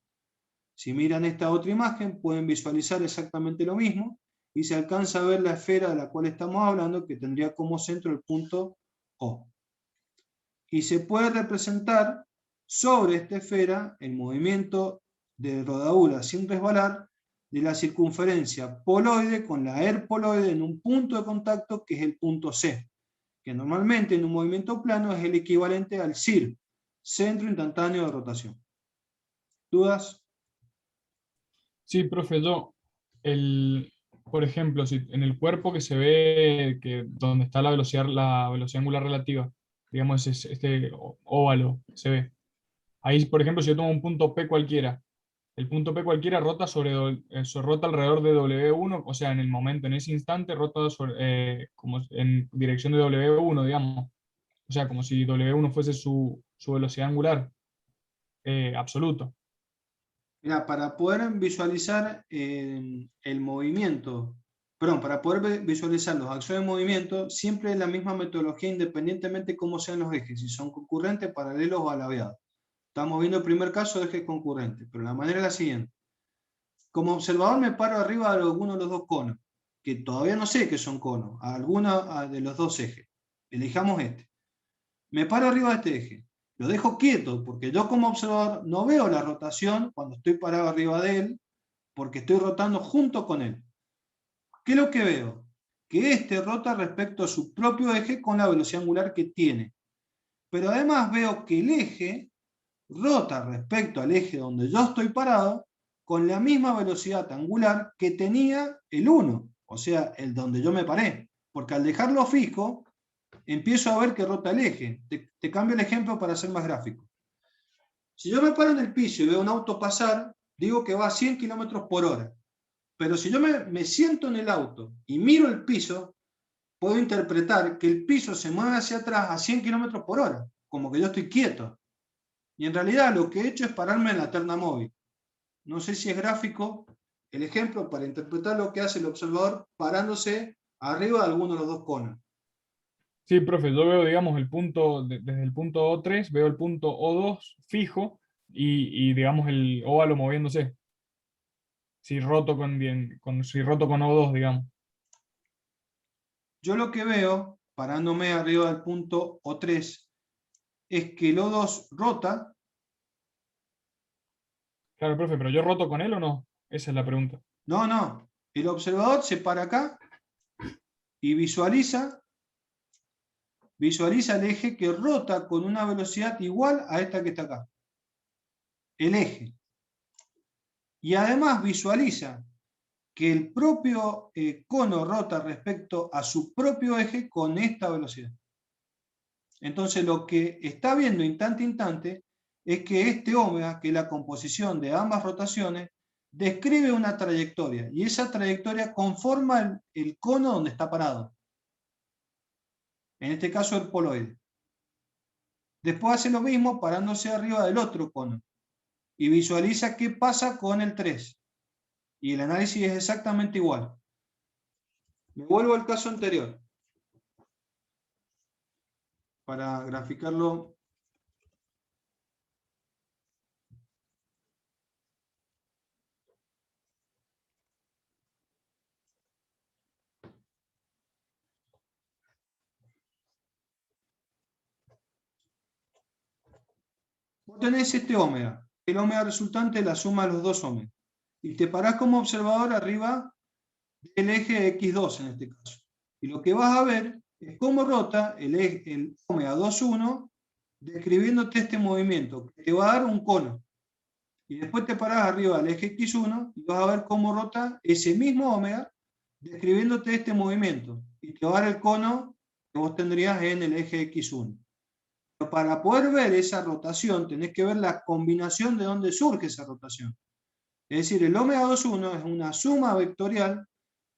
Si miran esta otra imagen, pueden visualizar exactamente lo mismo, y se alcanza a ver la esfera de la cual estamos hablando, que tendría como centro el punto O. Y se puede representar sobre esta esfera el movimiento de rodadura sin resbalar de la circunferencia poloide con la erpoloide en un punto de contacto que es el punto C, que normalmente en un movimiento plano es el equivalente al CIR, centro instantáneo de rotación. ¿Dudas? Sí, profe, por ejemplo, si en el cuerpo que se ve donde está la velocidad angular relativa, digamos, este óvalo que se ve. Ahí, por ejemplo, si yo tomo un punto P cualquiera, el punto P cualquiera rota rota alrededor de W1, o sea, en el momento, en ese instante, rota como en dirección de W1, digamos. O sea, como si W1 fuese su velocidad angular absoluto. Mira, para poder visualizar el movimiento, perdón, para poder visualizar los axones de movimiento, siempre es la misma metodología independientemente de cómo sean los ejes, si son concurrentes, paralelos o alabeados. Estamos viendo el primer caso de ejes concurrentes, pero la manera es la siguiente. Como observador me paro arriba de alguno de los dos conos, que todavía no sé que son conos, a alguno de los dos ejes. Elijamos este. Me paro arriba de este eje. Lo dejo quieto, porque yo como observador no veo la rotación cuando estoy parado arriba de él, porque estoy rotando junto con él. ¿Qué es lo que veo? Que este rota respecto a su propio eje con la velocidad angular que tiene. Pero además veo que el eje rota respecto al eje donde yo estoy parado con la misma velocidad angular que tenía el 1, o sea, el donde yo me paré. Porque al dejarlo fijo, empiezo a ver que rota el eje. Te cambio el ejemplo para ser más gráfico. Si yo me paro en el piso y veo un auto pasar, digo que va a 100 km por hora. Pero si yo me siento en el auto y miro el piso, puedo interpretar que el piso se mueve hacia atrás a 100 km por hora, como que yo estoy quieto. Y en realidad lo que he hecho es pararme en la terna móvil. No sé si es gráfico el ejemplo para interpretar lo que hace el observador parándose arriba de alguno de los dos conos. Sí, profe, yo veo, digamos, desde el punto O3, veo el punto O2 fijo y digamos, el óvalo moviéndose. si roto si roto con O2, digamos. Yo lo que veo, parándome arriba del punto O3, es que el O2 rota. Claro, profe, pero ¿yo roto con él o no? Esa es la pregunta. No. El observador se para acá y visualiza el eje que rota con una velocidad igual a esta que está acá. El eje. Y además visualiza que el propio cono rota respecto a su propio eje con esta velocidad. Entonces lo que está viendo instante a instante es que este omega, que es la composición de ambas rotaciones, describe una trayectoria, y esa trayectoria conforma el cono donde está parado. En este caso el poloide. Después hace lo mismo parándose arriba del otro cono, y visualiza qué pasa con el 3. Y el análisis es exactamente igual. Me vuelvo al caso anterior, para graficarlo. Vos tenés este omega, el omega resultante es la suma de los dos omegas, y te parás como observador arriba del eje X2 en este caso. Y lo que vas a ver es cómo rota el omega 2,1 describiéndote este movimiento, que te va a dar un cono. Y después te parás arriba del eje X1 y vas a ver cómo rota ese mismo omega describiéndote este movimiento. Y te va a dar el cono que vos tendrías en el eje X1. Pero para poder ver esa rotación, tenés que ver la combinación de dónde surge esa rotación. Es decir, el omega 2,1 es una suma vectorial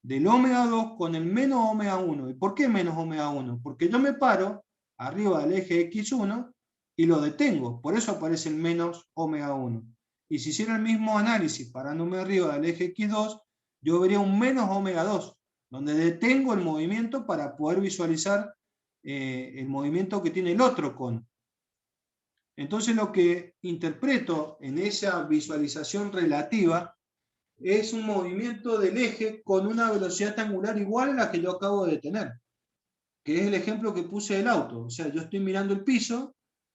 del omega 2 con el menos omega 1. ¿Y por qué menos omega 1? Porque yo me paro arriba del eje X1 y lo detengo. Por eso aparece el menos omega 1. Y si hiciera el mismo análisis parándome arriba del eje X2, yo vería un menos omega 2, donde detengo el movimiento para poder visualizar el movimiento que tiene el otro cono. Entonces lo que interpreto en esa visualización relativa es un movimiento del eje con una velocidad angular igual a la que yo acabo de tener, que es el ejemplo que puse del auto. O sea, yo estoy mirando el piso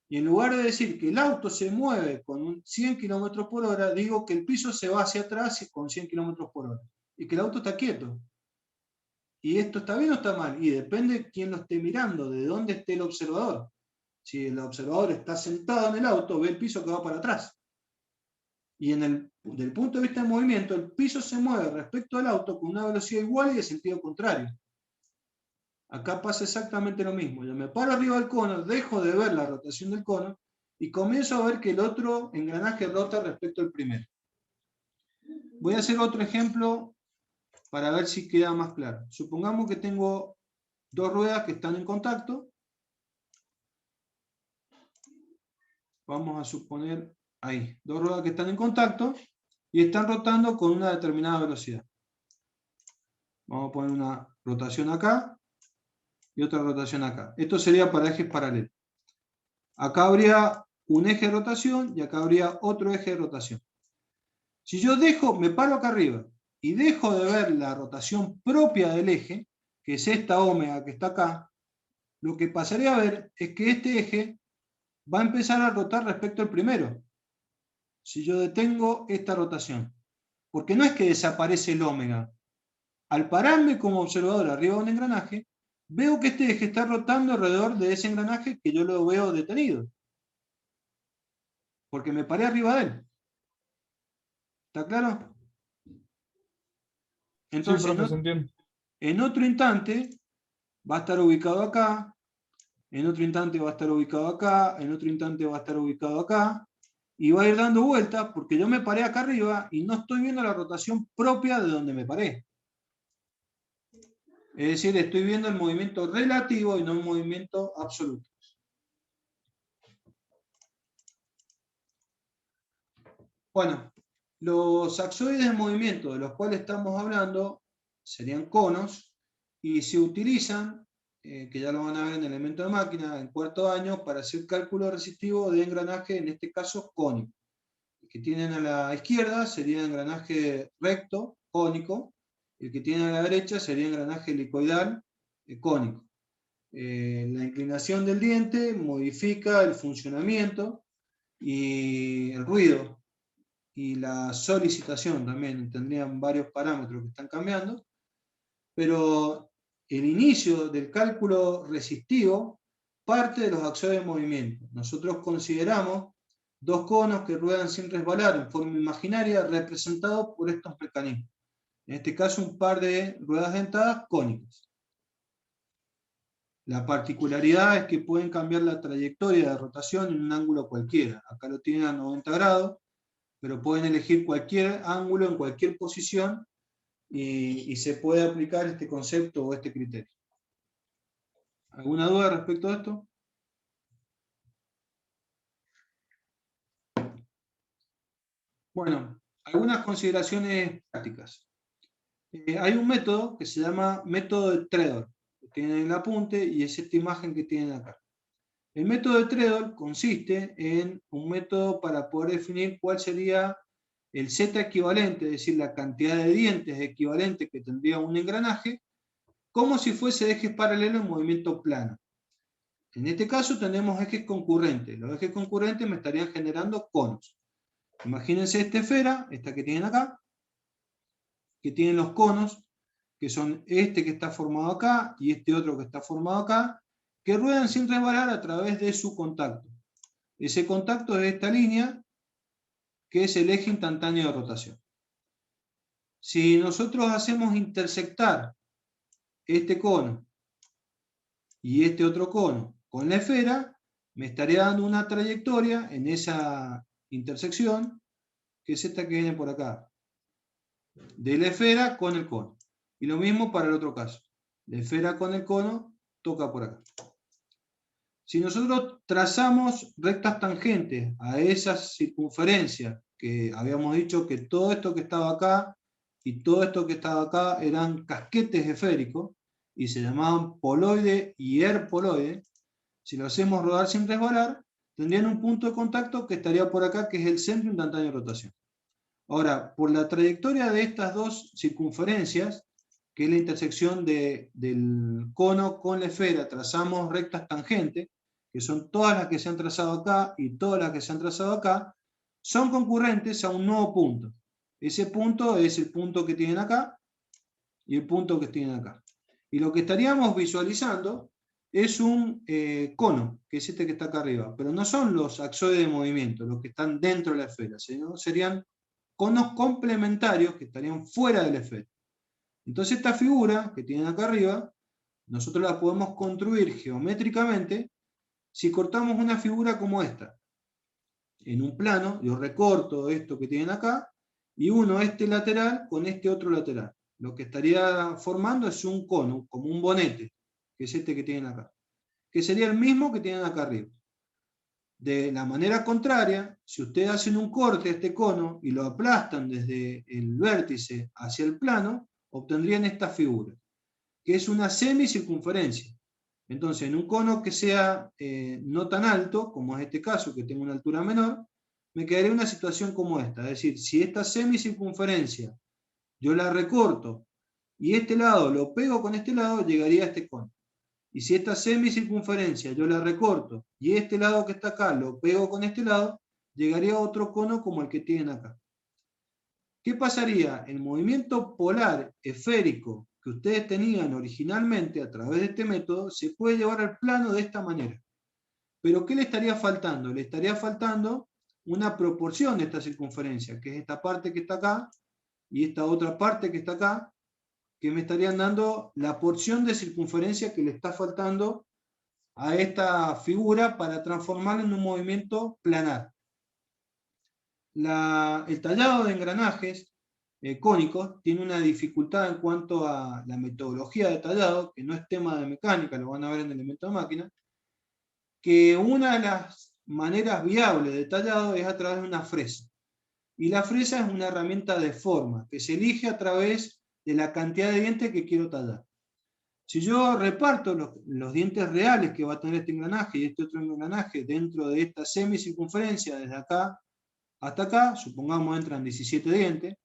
y en lugar de decir que el auto se mueve con 100 km por hora, digo que el piso se va hacia atrás con 100 km por hora y que el auto está quieto. ¿Y esto está bien o está mal? Y depende de quién lo esté mirando, de dónde esté el observador. Si el observador está sentado en el auto, ve el piso que va para atrás. Y desde el punto de vista del movimiento, el piso se mueve respecto al auto con una velocidad igual y de sentido contrario. Acá pasa exactamente lo mismo. Yo me paro arriba del cono, dejo de ver la rotación del cono y comienzo a ver que el otro engranaje rota respecto al primero. Voy a hacer otro ejemplo para ver si queda más claro. Supongamos que tengo dos ruedas que están en contacto. Vamos a suponer ahí, dos ruedas que están en contacto y están rotando con una determinada velocidad. Vamos a poner una rotación acá y otra rotación acá. Esto sería para ejes paralelos. Acá habría un eje de rotación y acá habría otro eje de rotación. Si yo me paro acá arriba y dejo de ver la rotación propia del eje, que es esta omega que está acá, lo que pasaría a ver es que este eje va a empezar a rotar respecto al primero. Si yo detengo esta rotación. Porque no es que desaparece el omega. Al pararme como observador arriba de un engranaje, veo que este eje está rotando alrededor de ese engranaje que yo lo veo detenido. Porque me paré arriba de él. ¿Está claro? Entonces, Sí, profe, se entiende. en otro instante va a estar ubicado acá, en otro instante va a estar ubicado acá, en otro instante va a estar ubicado acá, y va a ir dando vueltas porque yo me paré acá arriba y no estoy viendo la rotación propia de donde me paré. Es decir, estoy viendo el movimiento relativo y no un movimiento absoluto. Bueno, los axoides de movimiento de los cuales estamos hablando serían conos y se utilizan, que ya lo van a ver en elemento de máquina, en cuarto año, para hacer cálculo resistivo de engranaje, en este caso cónico, que tienen a la izquierda sería engranaje recto, cónico, el que tiene a la derecha sería engranaje helicoidal, cónico. La inclinación del diente modifica el funcionamiento y el ruido, y la solicitación también, tendrían varios parámetros que están cambiando, pero el inicio del cálculo resistivo parte de los axones de movimiento. Nosotros consideramos dos conos que ruedan sin resbalar en forma imaginaria representados por estos mecanismos. En este caso un par de ruedas dentadas cónicas. La particularidad es que pueden cambiar la trayectoria de rotación en un ángulo cualquiera. Acá lo tienen a 90 grados, pero pueden elegir cualquier ángulo en cualquier posición y se puede aplicar este concepto o este criterio. ¿Alguna duda respecto a esto? Bueno, algunas consideraciones prácticas. Hay un método que se llama método de Treadle, que tienen en el apunte y es esta imagen que tienen acá. El método de Treadle consiste en un método para poder definir cuál sería el Z equivalente, es decir, la cantidad de dientes equivalente que tendría un engranaje, como si fuese ejes paralelos en movimiento plano. En este caso tenemos ejes concurrentes. Los ejes concurrentes me estarían generando conos. Imagínense esta esfera, esta que tienen acá, que tienen los conos, que son este que está formado acá y este otro que está formado acá, que ruedan sin resbalar a través de su contacto. Ese contacto es esta línea, que es el eje instantáneo de rotación. Si nosotros hacemos intersectar este cono y este otro cono con la esfera, me estaría dando una trayectoria en esa intersección, que es esta que viene por acá, de la esfera con el cono. Y lo mismo para el otro caso. La esfera con el cono toca por acá. Si nosotros trazamos rectas tangentes a esas circunferencias, que habíamos dicho que todo esto que estaba acá y todo esto que estaba acá eran casquetes esféricos, y se llamaban poloide y herpoloide, si lo hacemos rodar sin resbalar, tendrían un punto de contacto que estaría por acá, que es el centro instantáneo de rotación. Ahora, por la trayectoria de estas dos circunferencias, que es la intersección del cono con la esfera, trazamos rectas tangentes, que son todas las que se han trazado acá y todas las que se han trazado acá, son concurrentes a un nuevo punto. Ese punto es el punto que tienen acá y el punto que tienen acá. Y lo que estaríamos visualizando es un cono, que es este que está acá arriba, pero no son los axones de movimiento, los que están dentro de la esfera, sino serían conos complementarios que estarían fuera de la esfera. Entonces esta figura que tienen acá arriba, nosotros la podemos construir geométricamente si cortamos una figura como esta. En un plano, yo recorto esto que tienen acá, y uno este lateral con este otro lateral. Lo que estaría formando es un cono, como un bonete, que es este que tienen acá, que sería el mismo que tienen acá arriba. De la manera contraria, si ustedes hacen un corte a este cono y lo aplastan desde el vértice hacia el plano, obtendrían esta figura, que es una semicircunferencia. Entonces, en un cono que sea no tan alto, como es este caso, que tengo una altura menor, me quedaría una situación como esta. Es decir, si esta semicircunferencia yo la recorto y este lado lo pego con este lado, llegaría a este cono. Y si esta semicircunferencia yo la recorto y este lado que está acá lo pego con este lado, llegaría a otro cono como el que tienen acá. ¿Qué pasaría? El movimiento polar esférico que ustedes tenían originalmente a través de este método se puede llevar al plano de esta manera. ¿Pero qué le estaría faltando? Le estaría faltando una proporción de esta circunferencia, que es esta parte que está acá y esta otra parte que está acá, que me estarían dando la porción de circunferencia que le está faltando a esta figura para transformarla en un movimiento planar. El tallado de engranajes cónicos tiene una dificultad en cuanto a la metodología de tallado, que no es tema de mecánica, lo van a ver en el elemento de máquina, que una de las maneras viables de tallado es a través de una fresa. Y la fresa es una herramienta de forma, que se elige a través de la cantidad de dientes que quiero tallar. Si yo reparto los dientes reales que va a tener este engranaje y este otro engranaje dentro de esta semicircunferencia, desde acá hasta acá, supongamos entran 17 dientes,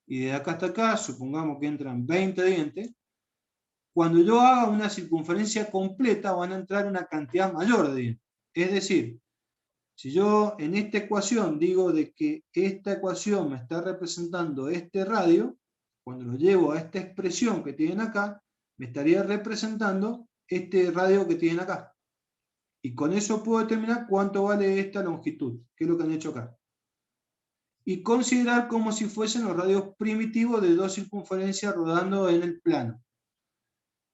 y de acá hasta acá, supongamos que entran 20 dientes, cuando yo haga una circunferencia completa van a entrar una cantidad mayor de dientes. Es decir, si yo en esta ecuación digo de que esta ecuación me está representando este radio, cuando lo llevo a esta expresión que tienen acá, me estaría representando este radio que tienen acá. Y con eso puedo determinar cuánto vale esta longitud, que es lo que han hecho acá. Y considerar como si fuesen los radios primitivos de dos circunferencias rodando en el plano.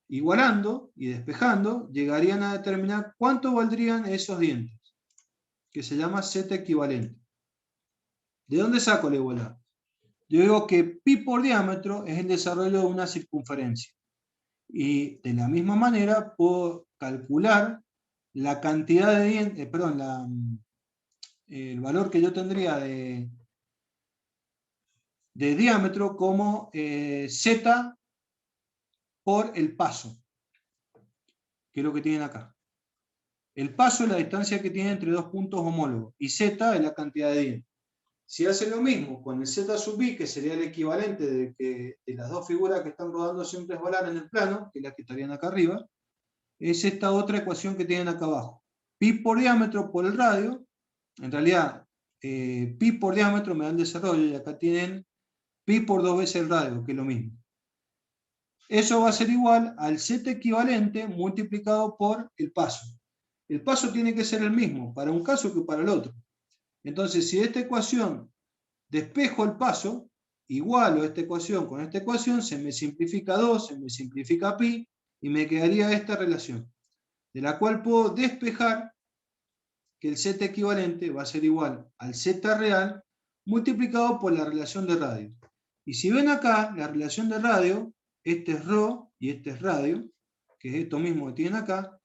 Igualando y despejando, llegarían a determinar cuánto valdrían esos dientes, que se llama Z equivalente. ¿De dónde saco la igualdad? Yo digo que pi por diámetro es el desarrollo de una circunferencia. Y de la misma manera puedo calcular la cantidad de dientes, el valor que yo tendría de diámetro como Z por el paso, que es lo que tienen acá. El paso es la distancia que tiene entre dos puntos homólogos, y Z es la cantidad de dientes. Si hace lo mismo con el Z sub i, que sería el equivalente de las dos figuras que están rodando siempre escolar en el plano, que es las que estarían acá arriba, es esta otra ecuación que tienen acá abajo. Pi por diámetro por el radio, en realidad pi por diámetro me da el desarrollo, y acá tienen pi por 2 veces el radio, que es lo mismo. Eso va a ser igual al Z equivalente multiplicado por el paso. El paso tiene que ser el mismo para un caso que para el otro. Entonces, si esta ecuación despejo el paso, igualo esta ecuación con esta ecuación, se me simplifica 2, se me simplifica pi, y me quedaría esta relación, de la cual puedo despejar que el Z equivalente va a ser igual al Z real multiplicado por la relación de radio. Y si ven acá, la relación de radio, este es ρ y este es radio, que es esto mismo que tienen acá,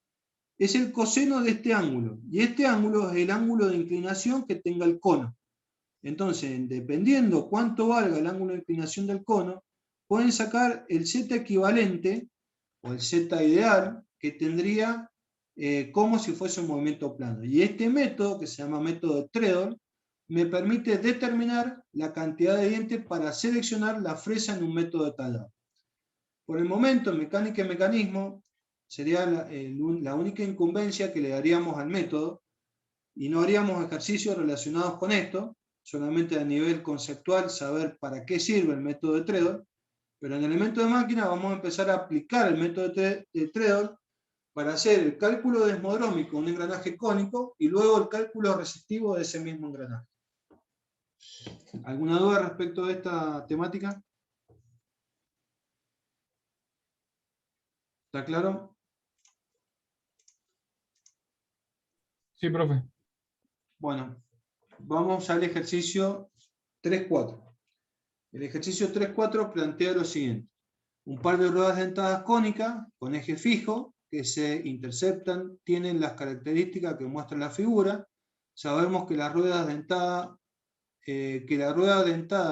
es el coseno de este ángulo. Y este ángulo es el ángulo de inclinación que tenga el cono. Entonces, dependiendo cuánto valga el ángulo de inclinación del cono, pueden sacar el Z equivalente, o el Z ideal, que tendría como si fuese un movimiento plano. Y este método, que se llama método de Treadle, me permite determinar la cantidad de dientes para seleccionar la fresa en un método de tallado. Por el momento, en mecánica y mecanismo, sería la única incumbencia que le daríamos al método, y no haríamos ejercicios relacionados con esto, solamente a nivel conceptual saber para qué sirve el método de Treadle, pero en el elemento de máquina vamos a empezar a aplicar el método de Treadle para hacer el cálculo desmodrómico de un engranaje cónico y luego el cálculo resistivo de ese mismo engranaje. ¿Alguna duda respecto de esta temática? ¿Está claro? Sí, profe. Bueno, vamos al ejercicio 3.4. El ejercicio 3.4 plantea lo siguiente. Un par de ruedas dentadas cónicas con eje fijo que se interceptan tienen las características que muestra la figura. Sabemos que la rueda dentada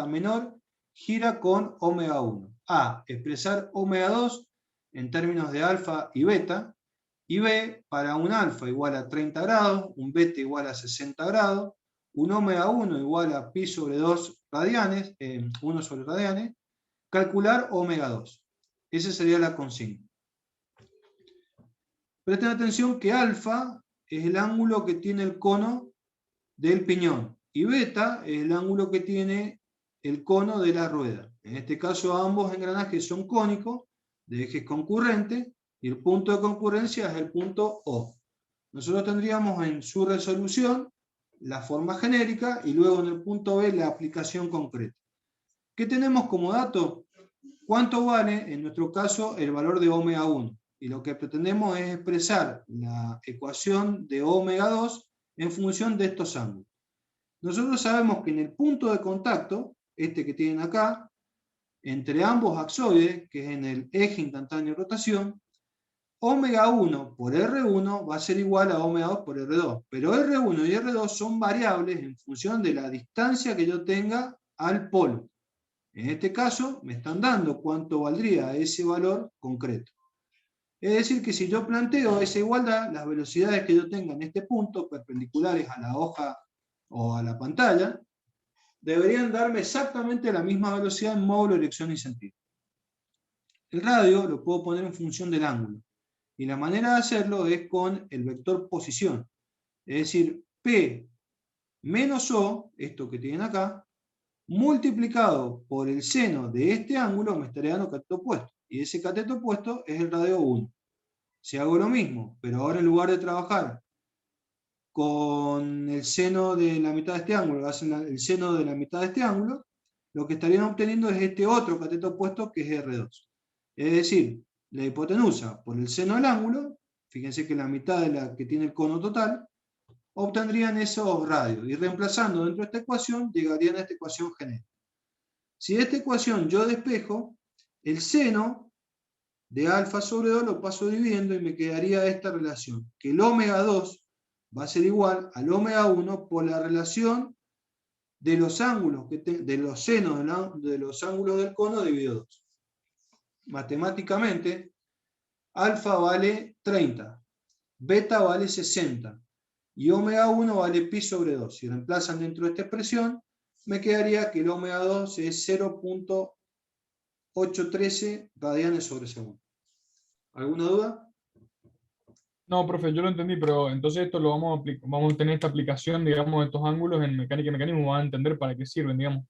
menor gira con omega 1. A, expresar omega 2 en términos de alfa y beta, y B, para un alfa igual a 30 grados, un beta igual a 60 grados, un omega 1 igual a pi sobre 2 radianes, 1 sobre radianes, calcular omega 2. Esa sería la consigna. Presten atención que alfa es el ángulo que tiene el cono del piñón y beta es el ángulo que tiene el cono de la rueda. En este caso ambos engranajes son cónicos de ejes concurrentes y el punto de concurrencia es el punto O. Nosotros tendríamos en su resolución la forma genérica y luego en el punto B la aplicación concreta. ¿Qué tenemos como dato? ¿Cuánto vale, en nuestro caso, el valor de omega 1? Y lo que pretendemos es expresar la ecuación de omega 2 en función de estos ángulos. Nosotros sabemos que en el punto de contacto, este que tienen acá, entre ambos axoides, que es en el eje instantáneo de rotación, omega 1 por R1 va a ser igual a omega 2 por R2. Pero R1 y R2 son variables en función de la distancia que yo tenga al polo. En este caso, me están dando cuánto valdría ese valor concreto. Es decir, que si yo planteo esa igualdad, las velocidades que yo tenga en este punto, perpendiculares a la hoja o a la pantalla, deberían darme exactamente la misma velocidad en módulo, dirección y sentido. El radio lo puedo poner en función del ángulo. Y la manera de hacerlo es con el vector posición. Es decir, P menos O, esto que tienen acá, multiplicado por el seno de este ángulo, me estaría dando cateto opuesto. Y ese cateto opuesto es el radio 1. Si hago lo mismo, pero ahora en lugar de trabajar con el seno de la mitad de este ángulo, hacen el seno de la mitad de este ángulo, lo que estarían obteniendo es este otro cateto opuesto que es R2. Es decir, la hipotenusa por el seno del ángulo, fíjense que la mitad de la que tiene el cono total, obtendrían esos radios. Y reemplazando dentro de esta ecuación, llegarían a esta ecuación genérica. Si de esta ecuación yo despejo, el seno de alfa sobre 2 lo paso dividiendo y me quedaría esta relación, que el omega 2 va a ser igual al omega 1 por la relación de los ángulos, de los senos de los ángulos del cono dividido 2. Matemáticamente, alfa vale 30, beta vale 60, y omega 1 vale pi sobre 2. Si reemplazan dentro de esta expresión, me quedaría que el omega 2 es 0.813 radianes sobre segundo. ¿Alguna duda? No, profe, yo lo entendí, pero entonces esto lo vamos a tener esta aplicación, digamos, de estos ángulos en mecánica y mecanismo, van a entender para qué sirven, digamos.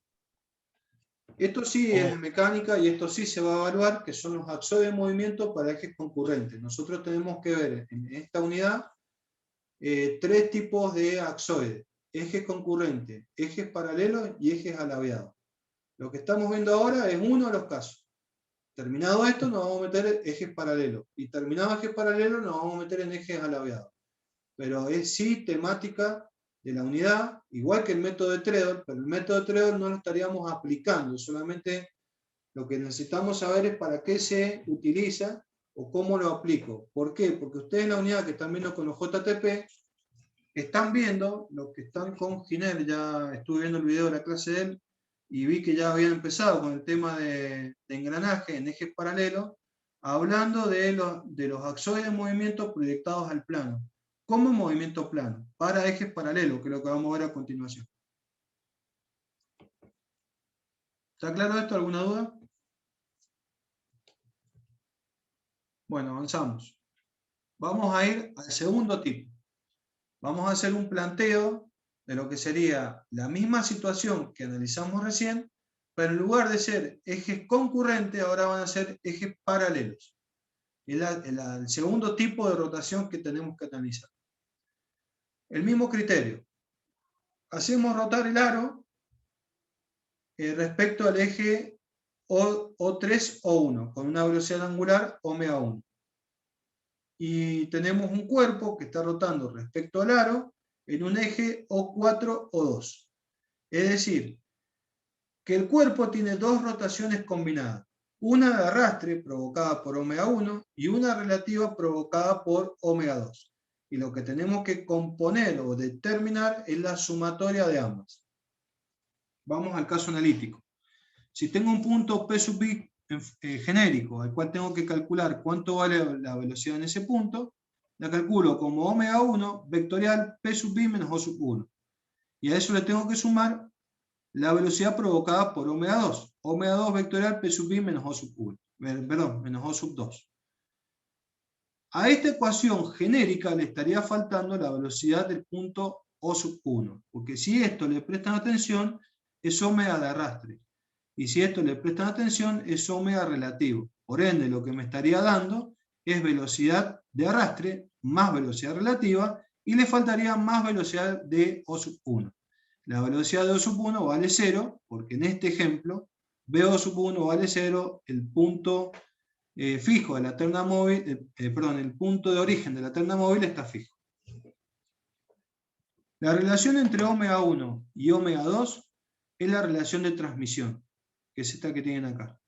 Esto sí es mecánica y esto sí se va a evaluar, que son los axones de movimiento para ejes concurrentes. Nosotros tenemos que ver en esta unidad 3 tipos de axoides: ejes concurrentes, ejes paralelos y ejes alabeados. Lo que estamos viendo ahora es uno de los casos. Terminado esto, nos vamos a meter en ejes paralelos. Y terminado ejes paralelos, nos vamos a meter en ejes alabeados. Pero es sí temática de la unidad, igual que el método de Treadle, pero el método de Treadle no lo estaríamos aplicando, solamente lo que necesitamos saber es para qué se utiliza o cómo lo aplico. ¿Por qué? Porque ustedes en la unidad que están viendo con los JTP, están viendo, los que están con Ginel, ya estuve viendo el video de la clase de él, y vi que ya habían empezado con el tema de engranaje en ejes paralelos, hablando de los axones de movimiento proyectados al plano, como movimiento plano, para ejes paralelos, que es lo que vamos a ver a continuación. ¿Está claro esto? ¿Alguna duda? Bueno, avanzamos. Vamos a ir al segundo tipo. Vamos a hacer un planteo de lo que sería la misma situación que analizamos recién, pero en lugar de ser ejes concurrentes, ahora van a ser ejes paralelos. Es el segundo tipo de rotación que tenemos que analizar. El mismo criterio. Hacemos rotar el aro respecto al eje O3 o 1, con una velocidad angular omega 1. Y tenemos un cuerpo que está rotando respecto al aro en un eje O4 o 2. Es decir, que el cuerpo tiene dos rotaciones combinadas. Una de arrastre provocada por omega 1 y una relativa provocada por omega 2. Y lo que tenemos que componer o determinar es la sumatoria de ambas. Vamos al caso analítico. Si tengo un punto P sub i genérico, al cual tengo que calcular cuánto vale la velocidad en ese punto, la calculo como omega 1 vectorial P sub i menos O sub 1. Y a eso le tengo que sumar la velocidad provocada por omega 2. Omega 2 vectorial P sub i menos O sub 1. Perdón, menos O sub 2. A esta ecuación genérica le estaría faltando la velocidad del punto O sub 1. Porque si esto le prestan atención, es omega de arrastre. Y si esto le prestan atención, es omega relativo. Por ende, lo que me estaría dando es velocidad de arrastre más velocidad relativa, y le faltaría más velocidad de O sub 1. La velocidad de O sub 1 vale 0, porque en este ejemplo, BO sub 1 vale 0, el punto fijo de la terna móvil, el punto de origen de la terna móvil está fijo. La relación entre omega 1 y omega 2 es la relación de transmisión, que es esta que tienen acá,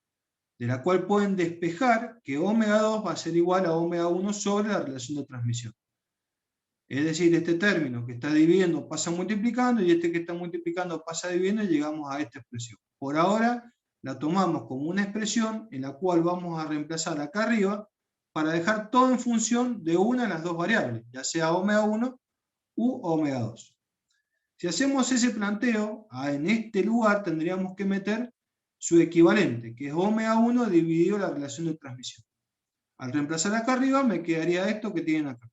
de la cual pueden despejar que omega 2 va a ser igual a omega 1 sobre la relación de transmisión. Es decir, este término que está dividiendo pasa multiplicando, y este que está multiplicando pasa dividiendo, y llegamos a esta expresión. Por ahora la tomamos como una expresión en la cual vamos a reemplazar acá arriba para dejar todo en función de una de las dos variables, ya sea omega 1 u omega 2. Si hacemos ese planteo, en este lugar tendríamos que meter su equivalente, que es Ω1 dividido la relación de transmisión. Al reemplazar acá arriba, me quedaría esto que tienen acá.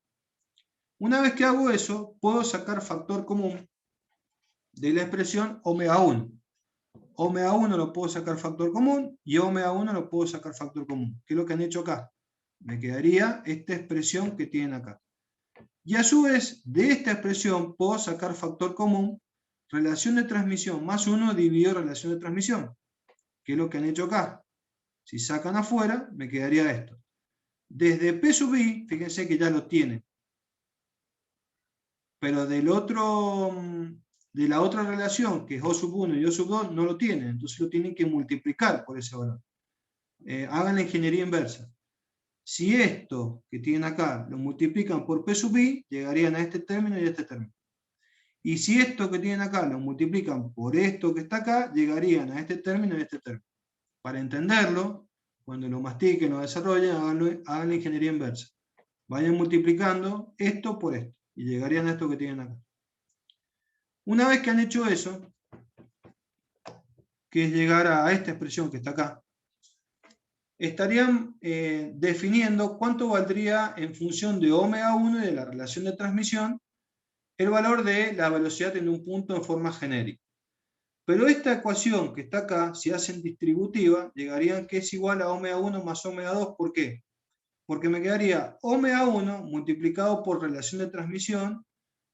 Una vez que hago eso, puedo sacar factor común de la expresión Ω1. Ω1 lo puedo sacar factor común y Ω1 lo puedo sacar factor común. ¿Qué es lo que han hecho acá? Me quedaría esta expresión que tienen acá. Y a su vez, de esta expresión puedo sacar factor común, relación de transmisión más 1 dividido relación de transmisión. ¿Qué es lo que han hecho acá? Si sacan afuera, me quedaría esto. Desde P sub I, fíjense que ya lo tienen. Pero de la otra relación, que es O sub 1 y O sub 2, no lo tienen. Entonces lo tienen que multiplicar por ese valor. Hagan la ingeniería inversa. Si esto que tienen acá lo multiplican por P sub I, llegarían a este término y a este término. Y si esto que tienen acá lo multiplican por esto que está acá, llegarían a este término y a este término. Para entenderlo, cuando lo mastiquen, lo desarrollen, hagan la ingeniería inversa. Vayan multiplicando esto por esto. Y llegarían a esto que tienen acá. Una vez que han hecho eso, que es llegar a esta expresión que está acá, estarían definiendo cuánto valdría en función de Ω1 y de la relación de transmisión el valor de la velocidad en un punto en forma genérica. Pero esta ecuación que está acá, si hacen distributiva, llegarían que es igual a Ω1 más Ω2. ¿Por qué? Porque me quedaría Ω1 multiplicado por relación de transmisión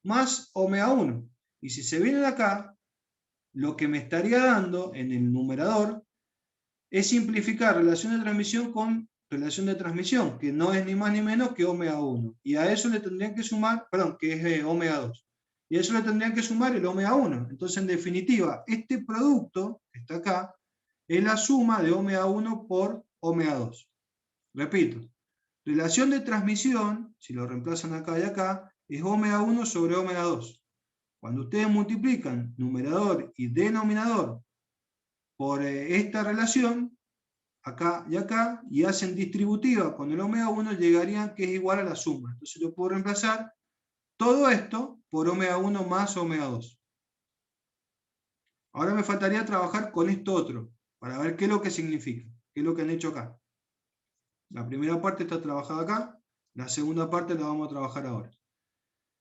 más Ω1. Y si se vienen acá, lo que me estaría dando en el numerador es simplificar relación de transmisión con relación de transmisión, que no es ni más ni menos que Ω1. Y a eso le tendrían que sumar, perdón, que es Ω2. Y a eso le tendrían que sumar el Ω1. Entonces, en definitiva, este producto que está acá es la suma de Ω1 por Ω2. Repito, relación de transmisión, si lo reemplazan acá y acá, es Ω1 sobre Ω2. Cuando ustedes multiplican numerador y denominador por esta relación, acá y acá, y hacen distributiva con el Ω1, llegarían que es igual a la suma. Entonces yo puedo reemplazar todo esto por Ω1 más Ω2. Ahora me faltaría trabajar con esto otro, para ver qué es lo que significa, qué es lo que han hecho acá. La primera parte está trabajada acá, la segunda parte la vamos a trabajar ahora.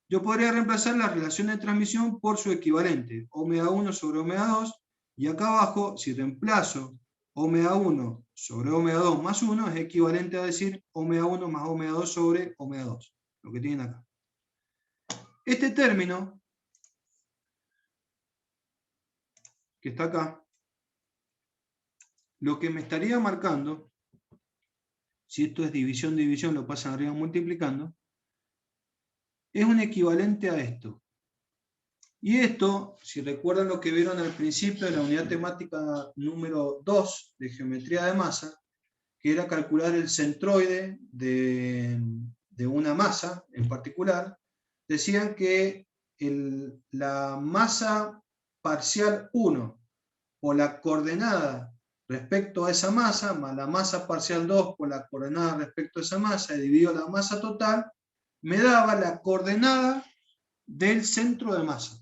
Yo podría reemplazar la relación de transmisión por su equivalente, Ω1 sobre Ω2, y acá abajo, si reemplazo Ω1 sobre Ω2 más 1, es equivalente a decir Ω1 más Ω2 sobre Ω2, lo que tienen acá. Este término, que está acá, lo que me estaría marcando, si esto es división, lo pasan arriba multiplicando, es un equivalente a esto. Y esto, si recuerdan lo que vieron al principio de la unidad temática número 2 de geometría de masa, que era calcular el centroide de una masa en particular, decían que la masa parcial 1 o la coordenada respecto a esa masa, más la masa parcial 2 por la coordenada respecto a esa masa, dividido la masa total, me daba la coordenada del centro de masa.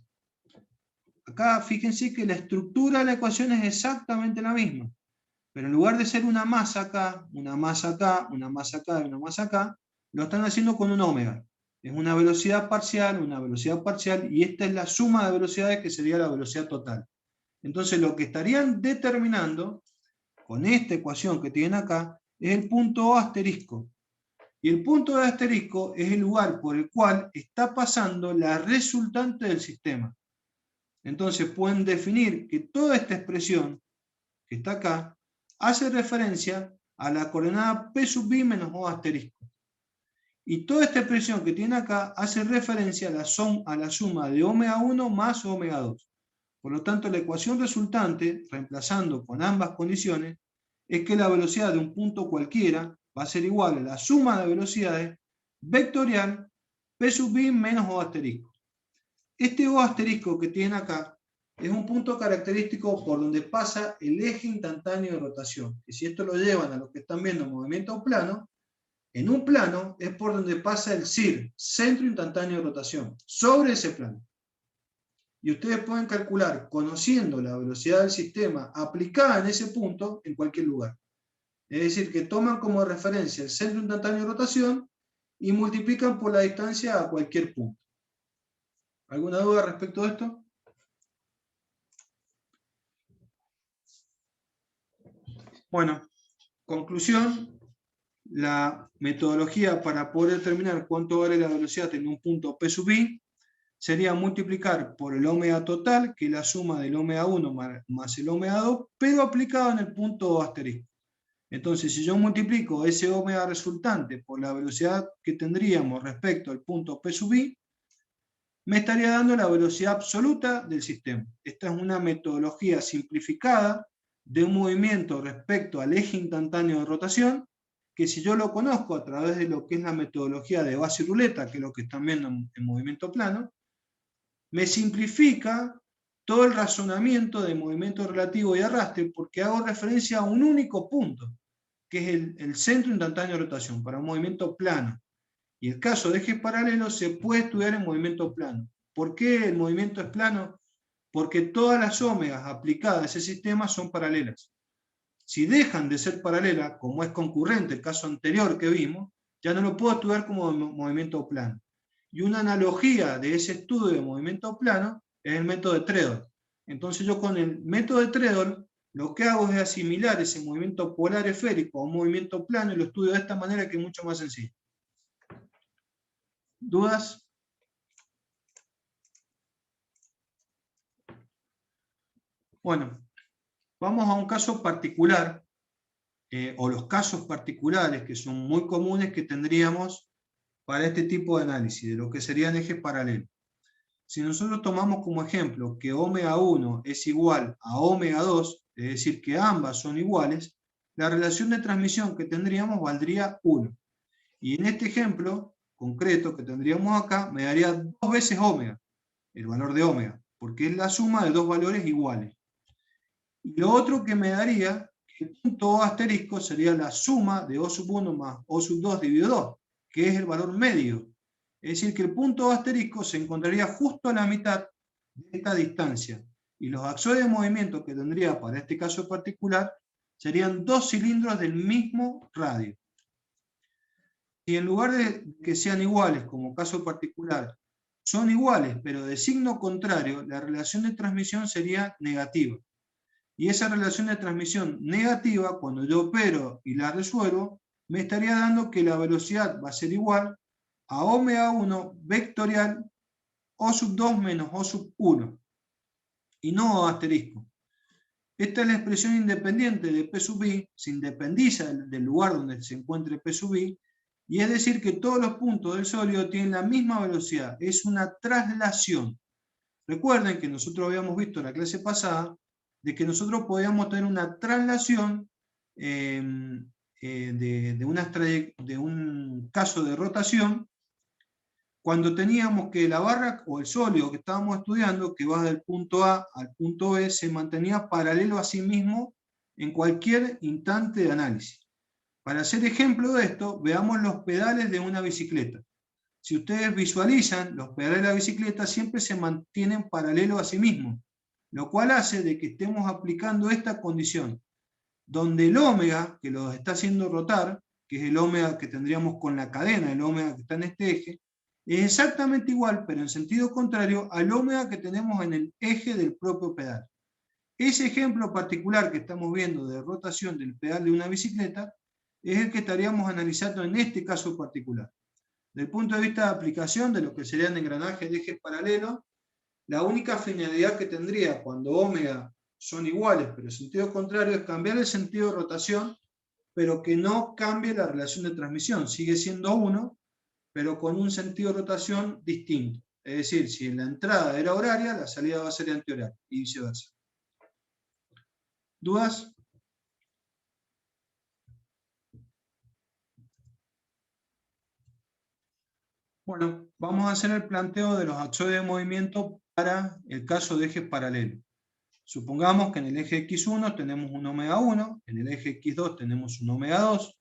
Acá fíjense que la estructura de la ecuación es exactamente la misma, pero en lugar de ser una masa acá, una masa acá, una masa acá y una masa acá, lo están haciendo con un ómega. Es una velocidad parcial, y esta es la suma de velocidades que sería la velocidad total. Entonces lo que estarían determinando con esta ecuación que tienen acá es el punto O asterisco. Y el punto O asterisco es el lugar por el cual está pasando la resultante del sistema. Entonces pueden definir que toda esta expresión que está acá hace referencia a la coordenada P sub I menos O asterisco. Y toda esta expresión que tiene acá hace referencia a la suma de Ω1 más Ω2. Por lo tanto, la ecuación resultante, reemplazando con ambas condiciones, es que la velocidad de un punto cualquiera va a ser igual a la suma de velocidades vectorial P sub I menos O asterisco. Este O asterisco que tienen acá es un punto característico por donde pasa el eje instantáneo de rotación. Y si esto lo llevan a lo que están viendo en movimiento plano, en un plano es por donde pasa el CIR, centro instantáneo de rotación, sobre ese plano. Y ustedes pueden calcular, conociendo la velocidad del sistema aplicada en ese punto, en cualquier lugar. Es decir, que toman como referencia el centro instantáneo de rotación y multiplican por la distancia a cualquier punto. ¿Alguna duda respecto a esto? Bueno, conclusión, la metodología para poder determinar cuánto vale la velocidad en un punto P sub i sería multiplicar por el omega total, que es la suma del omega 1 más el omega 2, pero aplicado en el punto asterisco. Entonces, si yo multiplico ese omega resultante por la velocidad que tendríamos respecto al punto P sub i, me estaría dando la velocidad absoluta del sistema. Esta es una metodología simplificada de un movimiento respecto al eje instantáneo de rotación, que si yo lo conozco a través de lo que es la metodología de base y ruleta, que es lo que están viendo en movimiento plano, me simplifica todo el razonamiento de movimiento relativo y arrastre, porque hago referencia a un único punto, que es el centro instantáneo de rotación, para un movimiento plano. Y el caso de ejes paralelos se puede estudiar en movimiento plano. ¿Por qué el movimiento es plano? Porque todas las omegas aplicadas a ese sistema son paralelas. Si dejan de ser paralelas, como es concurrente el caso anterior que vimos, ya no lo puedo estudiar como movimiento plano. Y una analogía de ese estudio de movimiento plano es el método de Treadle. Entonces yo con el método de Treadle lo que hago es asimilar ese movimiento polar esférico a un movimiento plano y lo estudio de esta manera, que es mucho más sencillo. ¿Dudas? Bueno, vamos a un caso particular, o los casos particulares que son muy comunes que tendríamos para este tipo de análisis, de lo que serían ejes paralelos. Si nosotros tomamos como ejemplo que omega 1 es igual a omega 2, es decir, que ambas son iguales, la relación de transmisión que tendríamos valdría 1. Y en este ejemplo concreto que tendríamos acá, me daría 2 veces omega, el valor de omega, porque es la suma de dos valores iguales. Y lo otro que me daría, que el punto O asterisco sería la suma de O sub 1 más O sub 2 dividido 2, que es el valor medio. Es decir, que el punto O asterisco se encontraría justo a la mitad de esta distancia. Y los axones de movimiento que tendría para este caso particular serían dos cilindros del mismo radio. Si en lugar de que sean iguales, como caso particular, son iguales, pero de signo contrario, la relación de transmisión sería negativa. Y esa relación de transmisión negativa, cuando yo opero y la resuelvo, me estaría dando que la velocidad va a ser igual a omega 1 vectorial O sub 2 menos O sub 1, y no O asterisco. Esta es la expresión independiente de P sub i, se independiza del lugar donde se encuentre P sub i, y es decir que todos los puntos del sólido tienen la misma velocidad, es una traslación. Recuerden que nosotros habíamos visto en la clase pasada de que nosotros podíamos tener una traslación de un caso de rotación cuando teníamos que la barra o el sólido que estábamos estudiando, que va del punto A al punto B, se mantenía paralelo a sí mismo en cualquier instante de análisis. Para hacer ejemplo de esto, veamos los pedales de una bicicleta. Si ustedes visualizan, los pedales de la bicicleta siempre se mantienen paralelos a sí mismos, lo cual hace de que estemos aplicando esta condición, donde el ómega, que los está haciendo rotar, que es el ómega que tendríamos con la cadena, el ómega que está en este eje, es exactamente igual, pero en sentido contrario, al ómega que tenemos en el eje del propio pedal. Ese ejemplo particular que estamos viendo de rotación del pedal de una bicicleta es el que estaríamos analizando en este caso particular. Desde el punto de vista de aplicación de lo que serían engranajes de ejes paralelos, la única finalidad que tendría cuando omega son iguales, pero en sentido contrario, es cambiar el sentido de rotación, pero que no cambie la relación de transmisión. Sigue siendo 1, pero con un sentido de rotación distinto. Es decir, si la entrada era horaria, la salida va a ser antihoraria, y viceversa. ¿Dudas? Bueno, vamos a hacer el planteo de los axones de movimiento para el caso de ejes paralelos. Supongamos que en el eje X1 tenemos un omega 1, en el eje X2 tenemos un omega 2,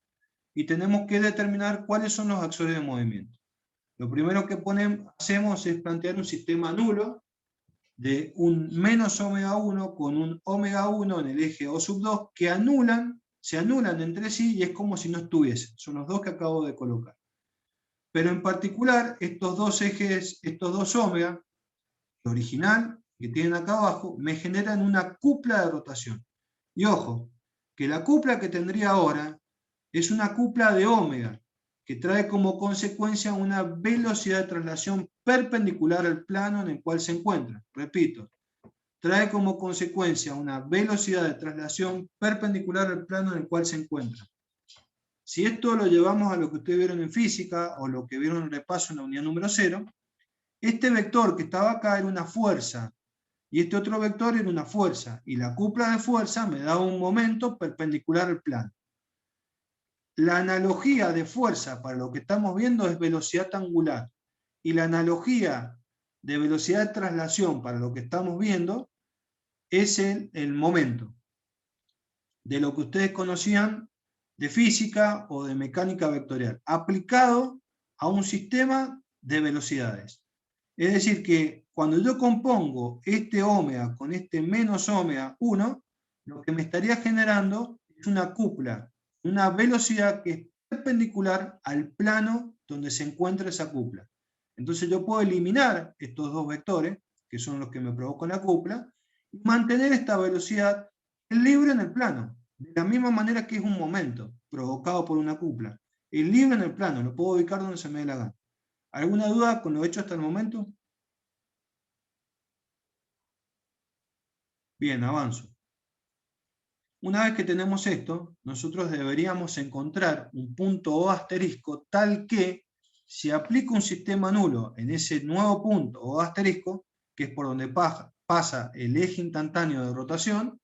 y tenemos que determinar cuáles son los axones de movimiento. Lo primero que hacemos es plantear un sistema nulo, de un menos omega 1 con un omega 1 en el eje O sub 2 que se anulan entre sí y es como si no estuviesen. Son los dos que acabo de colocar. Pero en particular, estos dos ejes, estos dos omega, el original que tienen acá abajo, me generan una cupla de rotación. Y ojo, que la cupla que tendría ahora es una cupla de omega, que trae como consecuencia una velocidad de traslación perpendicular al plano en el cual se encuentra. Repito, trae como consecuencia una velocidad de traslación perpendicular al plano en el cual se encuentra. Si esto lo llevamos a lo que ustedes vieron en física o lo que vieron en el repaso en la unidad número 0, este vector que estaba acá era una fuerza y este otro vector era una fuerza y la cupla de fuerza me da un momento perpendicular al plano. La analogía de fuerza para lo que estamos viendo es velocidad angular y la analogía de velocidad de traslación para lo que estamos viendo es el momento de lo que ustedes conocían de física o de mecánica vectorial, aplicado a un sistema de velocidades. Es decir, que cuando yo compongo este omega con este menos omega 1, lo que me estaría generando es una cupla, una velocidad que es perpendicular al plano donde se encuentra esa cupla. Entonces yo puedo eliminar estos dos vectores, que son los que me provocan la cupla, y mantener esta velocidad libre en el plano, de la misma manera que es un momento provocado por una cupla. Es libre en el plano, lo puedo ubicar donde se me dé la gana. ¿Alguna duda con lo hecho hasta el momento? Bien, avanzo. Una vez que tenemos esto, nosotros deberíamos encontrar un punto O asterisco tal que, si aplico un sistema nulo en ese nuevo punto O asterisco, que es por donde pasa el eje instantáneo de rotación,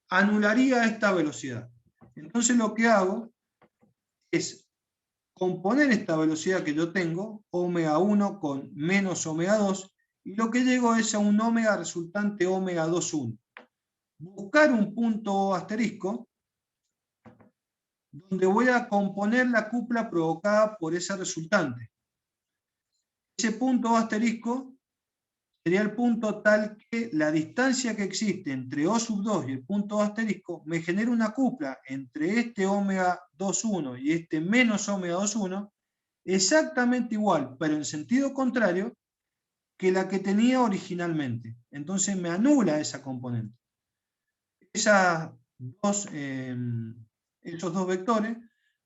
anularía esta velocidad. Entonces lo que hago es componer esta velocidad que yo tengo, omega 1 con menos omega 2, y lo que llego es a un omega resultante omega 2,1. Buscar un punto O asterisco donde voy a componer la cupla provocada por esa resultante. Ese punto O asterisco sería el punto tal que la distancia que existe entre O sub 2 y el punto O asterisco me genera una cupla entre este omega 2,1 y este menos omega 2,1 exactamente igual, pero en sentido contrario que la que tenía originalmente. Entonces me anula esa componente. Esos dos vectores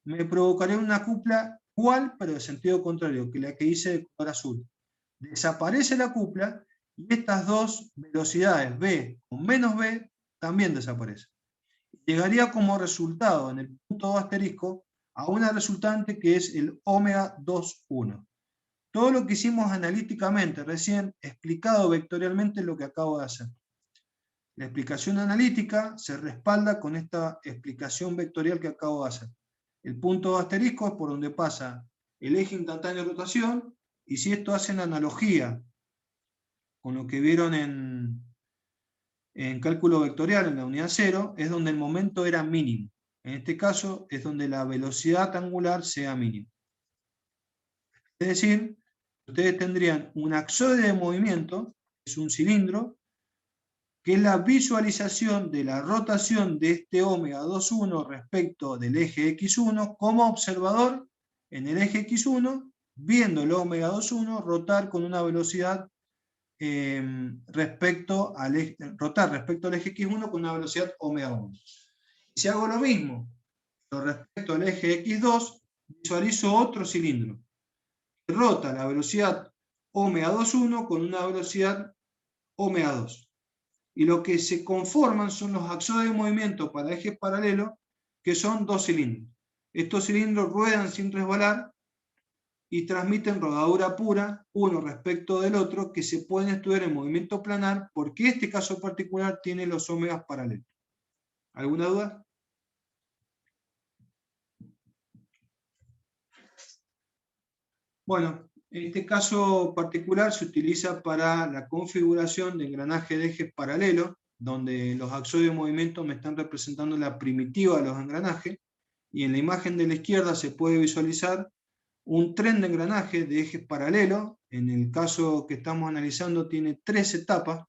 me provocarían una cupla igual, pero de sentido contrario, que la que hice de color azul. Desaparece la cupla y estas dos velocidades, B con menos B, también desaparecen. Llegaría como resultado en el punto asterisco a una resultante que es el omega 2,1. Todo lo que hicimos analíticamente recién, explicado vectorialmente, es lo que acabo de hacer. La explicación analítica se respalda con esta explicación vectorial que acabo de hacer. El punto asterisco es por donde pasa el eje instantáneo de rotación, y si esto hace una analogía con lo que vieron en cálculo vectorial en la unidad 0, es donde el momento era mínimo. En este caso es donde la velocidad angular sea mínima. Es decir, ustedes tendrían un axoide de movimiento, que es un cilindro, que es la visualización de la rotación de este omega 2,1 respecto del eje X1 como observador en el eje X1, viendo el omega 2,1 rotar con una velocidad respecto al eje X1 con una velocidad omega 1. Si hago lo mismo respecto al eje X2, visualizo otro cilindro que rota la velocidad omega 2,1 con una velocidad omega 2. Y lo que se conforman son los axones de movimiento para ejes paralelos, que son dos cilindros. Estos cilindros ruedan sin resbalar y transmiten rodadura pura, uno respecto del otro, que se pueden estudiar en movimiento planar, porque este caso particular tiene los omegas paralelos. ¿Alguna duda? Bueno, en este caso particular se utiliza para la configuración de engranaje de ejes paralelos, donde los axones de movimiento me están representando la primitiva de los engranajes, y en la imagen de la izquierda se puede visualizar un tren de engranaje de ejes paralelos. En el caso que estamos analizando tiene 3 etapas,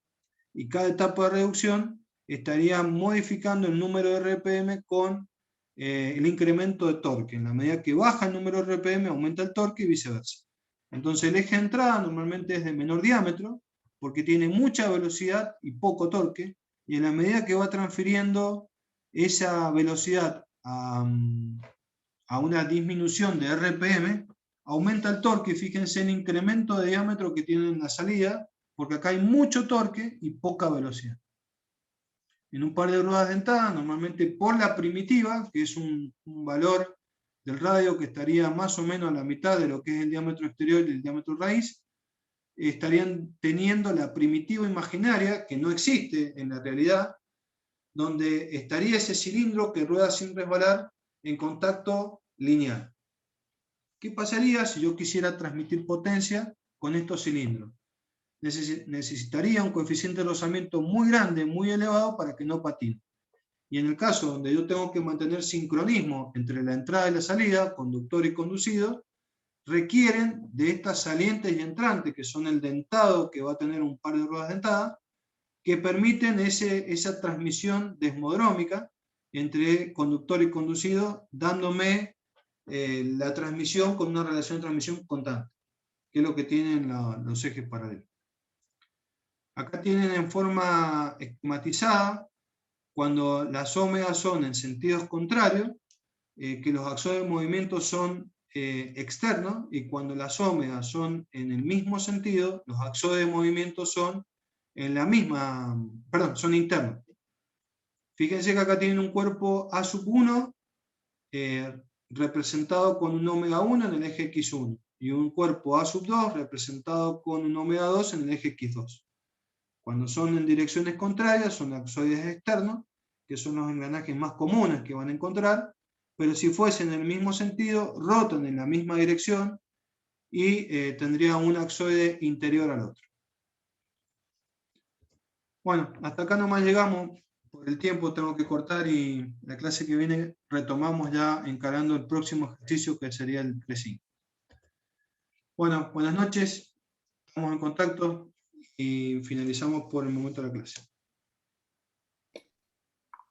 y cada etapa de reducción estaría modificando el número de RPM con el incremento de torque. En la medida que baja el número de RPM, aumenta el torque y viceversa. Entonces el eje de entrada normalmente es de menor diámetro, porque tiene mucha velocidad y poco torque, y en la medida que va transfiriendo esa velocidad a una disminución de RPM, aumenta el torque. Fíjense el incremento de diámetro que tiene en la salida, porque acá hay mucho torque y poca velocidad. En un par de ruedas dentadas, normalmente por la primitiva, que es un valor del radio que estaría más o menos a la mitad de lo que es el diámetro exterior y el diámetro raíz, estarían teniendo la primitiva imaginaria, que no existe en la realidad, donde estaría ese cilindro que rueda sin resbalar en contacto lineal. ¿Qué pasaría si yo quisiera transmitir potencia con estos cilindros? Necesitaría un coeficiente de rozamiento muy grande, muy elevado, para que no patine. Y en el caso donde yo tengo que mantener sincronismo entre la entrada y la salida, conductor y conducido, requieren de estas salientes y entrantes, que son el dentado que va a tener un par de ruedas dentadas, que permiten esa transmisión desmodrómica entre conductor y conducido, dándome la transmisión con una relación de transmisión constante, que es lo que tienen los ejes paralelos. Acá tienen en forma esquematizada, cuando las ómegas son en sentidos contrarios, que los axones de movimiento son externos, y cuando las ómegas son en el mismo sentido, los axones de movimiento son en la misma, perdón, son internos. Fíjense que acá tienen un cuerpo A sub 1 representado con un omega 1 en el eje X1, y un cuerpo A sub 2 representado con un omega 2 en el eje X2. Cuando son en direcciones contrarias, son axoides externos, que son los engranajes más comunes que van a encontrar, pero si fuesen en el mismo sentido, rotan en la misma dirección y tendría un axoide interior al otro. Bueno, hasta acá nomás llegamos. Por el tiempo tengo que cortar, y la clase que viene retomamos ya encarando el próximo ejercicio, que sería el 3.5. Bueno, buenas noches, estamos en contacto y finalizamos por el momento la clase.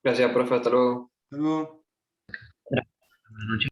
Gracias, profe, hasta luego. Hasta luego. Buenas noches.